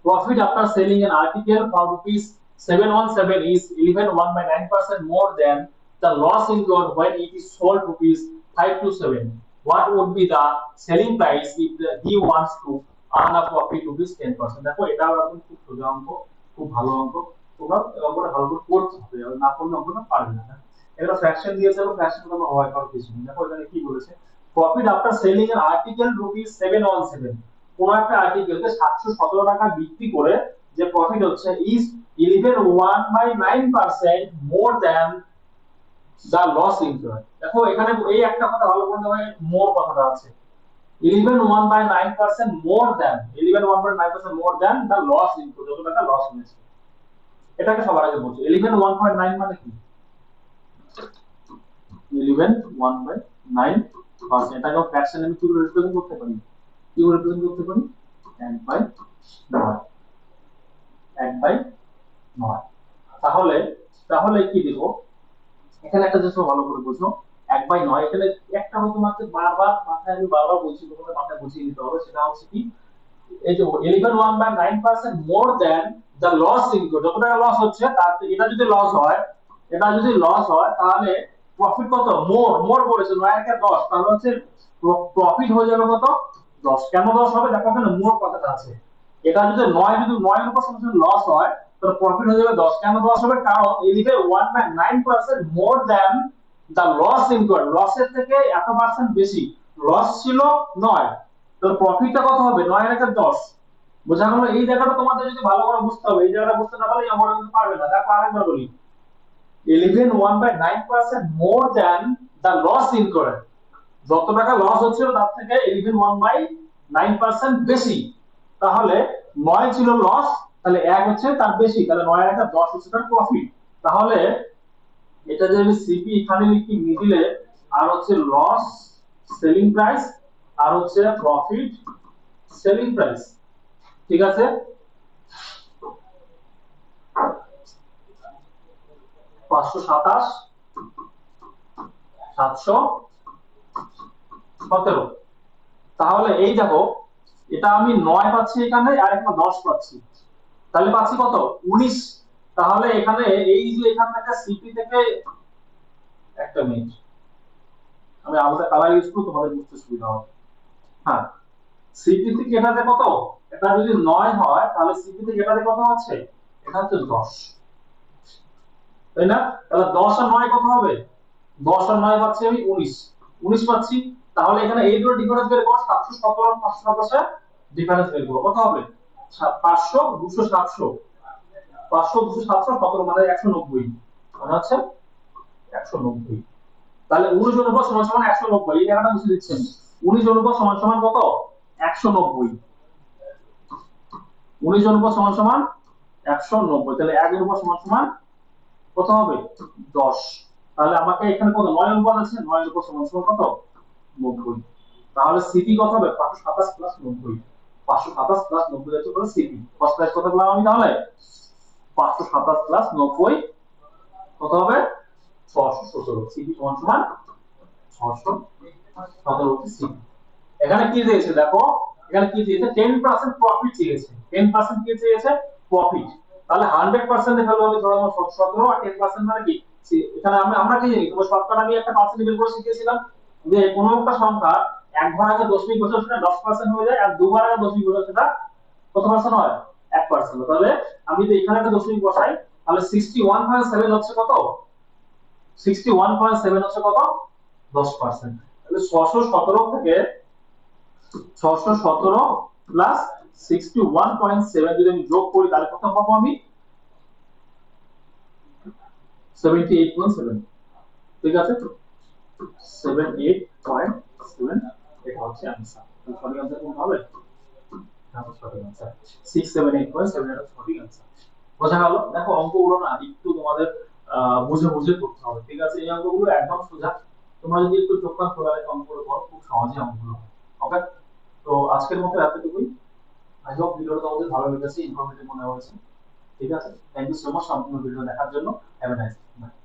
profit after selling N article for rupees 717 is 11.9% more than the loss incurred when it is sold rupees 527. What would be the selling price if he wants to earn a profit rupees 10%? দেখো এটাও একদম খুব সোজা অঙ্ক, খুব ভালো অঙ্ক। তোমরা অঙ্কটা ভালো করে পড়তে হবে, না পড়লে অঙ্কটা পারবে না। এটা ফ্র্যাকশন দিয়েছে, ফ্র্যাকশন তোমরা হয় কারো কিছু নেই। দেখো এখানে কি বলেছে, profit after selling N article rupees 717, কোন একটা আর্টিকেলকে 717 টাকা বিক্রি করে যে প্রফিট হচ্ছে is 11.9% more than the loss incurred. দেখো এখানে এই একটা কথা ভালো করে হবে, মোর কথাটা আছে 11.9% more than, 11.9% more than the loss incurred, যত টাকা লস হয়েছে। এটাকে সবার আগে বলছি 11.1.9 মানে কি, 11.1/9%। এটাকে ফ্র্যাকশন আমি কি করে রিপ্রেজেন্ট করতে পারি, কি করে রিপ্রেজেন্ট করতে পারি, 1/9, 1/9। তাহলে তাহলে কি দিব, এখানে একটা জিনিস ভালো করে বুঝো, 1/9 এখানে একটা হতো মাত্র বারবার মাথায়, আমি বারবার বলছি তোমাদের মাথায় বুঝিয়ে দিতে হবে, সেটা হচ্ছে কি, এই যে 11.1/9% more than the loss incurred, যত টাকা লস হচ্ছে তার, এটা যদি লস হয়, এটা যদি লস হয় তাহলে প্রফিট কত, মোর মোর বলেছে 9 কে 10, তাহলে হচ্ছে প্রফিট হয়ে যাবে কত 10। কেন 10 হবে, দেখো এখানে মোর কথাটা আছে, এটা যদি 9, যদি 9 এর উপর সমান লস হয় তাহলে প্রফিট হয়ে যাবে 10। কেন 10 হবে, কারণ এই লিখে 1/9% more than the loss incurred, লসের থেকে এত পার্সেন্ট বেশি, লস ছিল 9, তো প্রফিটটা কত হবে 9 এর একটা 10। বোঝা গেল, এই জায়গাটা তোমাদের যদি ভালো করে বুঝতে হবে, এই জায়গাটা বুঝতে না পারলে আমরা কিন্তু পারবে না। দেখো আরেকবার বলি, 11.1/9% more than the loss incurred, যত টাকা লস হচ্ছিল তার থেকে 11.1/9% বেশি, তাহলে 9 ছিল লস, তাহলে 1 হচ্ছে তার বেশি, তাহলে 9 এর একটা 10 হচ্ছে তার প্রফিট। তাহলে এটা যে আমি সিপি এখানে লিখি মিডলে, আর হচ্ছে লস সেলিং প্রাইস, আর হচ্ছে প্রফিট সেলিং প্রাইস। ঠিক আছে, 527 717। তাহলে এই দেখো, এটা আমি 9 পাচ্ছি এখানে, আর একটা 10 পাচ্ছি, তাহলে পাচ্ছি কত 19। তাহলে এখানে এই যে এখান থেকে সিপি থেকে, একটা মিনিট আমি আলাদা কালার ইউজ করব, তোমাদের বুঝতে সুবিধা হবে। হ্যাঁ, সিপি থেকে এটাতে কত, এটা যদি 9 হয় তাহলে সিপি থেকে এটাতে কত আছে, এটা হচ্ছে 10, তাই না? তাহলে 10 আর 9 কত হবে, 10 আর 9 পাচ্ছি আমি 19, 19 পাচ্ছি। তাহলে এখানে এই দুটো ডিফারেন্স বের করো, 717 আর 527 ডিফারেন্স বের করো, কত হবে 500 200 700, 500 200 700 17 মানে 190, মানে হচ্ছে 190। তাহলে 19 অনুপাত সমান সমান 190, এই জায়গাটা মুছে দিচ্ছি আমি, 19 অনুপাত সমান সমান কত 190, 19 অনুপাত সমান সমান 190, তাহলে 1 অনুপাত সমান সমান কত হবে 10। তাহলে আমাকে এখানে কত 9 অনুপাত আছে, 9 অনুপাত সমান সমান কত 90। তাহলে সিপি কত হবে 527 প্লাস 90, 527 প্লাস 90 হচ্ছে কত সিপি, ফার্স্ট প্রাইস কত বললাম আমি, তাহলে 527 প্লাস 90 কত হবে 617, সিপি সমান সমান 617 সিপি। এখানে কি দিয়েছে দেখো, এখানে কি চেয়েছে 10% প্রফিট চেয়েছে, 10% কি চেয়েছে প্রফিট। তাহলে 100% এর ভ্যালু আমি ধরলাম 17 আর 10% মানে কি এখানে আমরা আমরা কি জানি তোমার শর্টকাট আমি একটা পার্সেন্ট বের করে শিখিয়েছিলাম যে কোনো একটা সংখ্যা একবার আগে দশমিক বসালে সেটা 10% হয়ে যায় আর দুবার আগে দশমিক বসালে সেটা কত পার্সেন্ট হয় 1%। তাহলে আমি যদি এখানে একটা দশমিক বসাই তাহলে 61.7 হচ্ছে কত 61.7 হচ্ছে কত 10%। তাহলে 617 থেকে 617 প্লাস 61.7 যদি আমি যোগ করি তাহলে কত পাবো আমি 78.7। ঠিক আছে 78.7 এটা হচ্ছে आंसर। তো সঠিক आंसर কোনটা হবে সঠিক आंसर 678.7 এটা সঠিক आंसर। বোঝা গেল দেখো অঙ্কগুলো না একটু তোমাদের বুঝে বুঝে করতে হবে। ঠিক আছে এই অঙ্কগুলো একদম সোজা, তোমরা যদি একটু চোখ কান খোলা রেখে অঙ্কগুলো করো খুব সহজে অঙ্কগুলো হয়। ওকে তো আজকের মতো এতটুকুই। আই হোপ ভিডিওটা তোমাদের ভালো লেগেছে, ইনফরমেটিভ মনে হয়েছে। ঠিক আছে থ্যাংক ইউ সো মাচ সম্পূর্ণ ভিডিও দেখার জন্য। Have a nice day.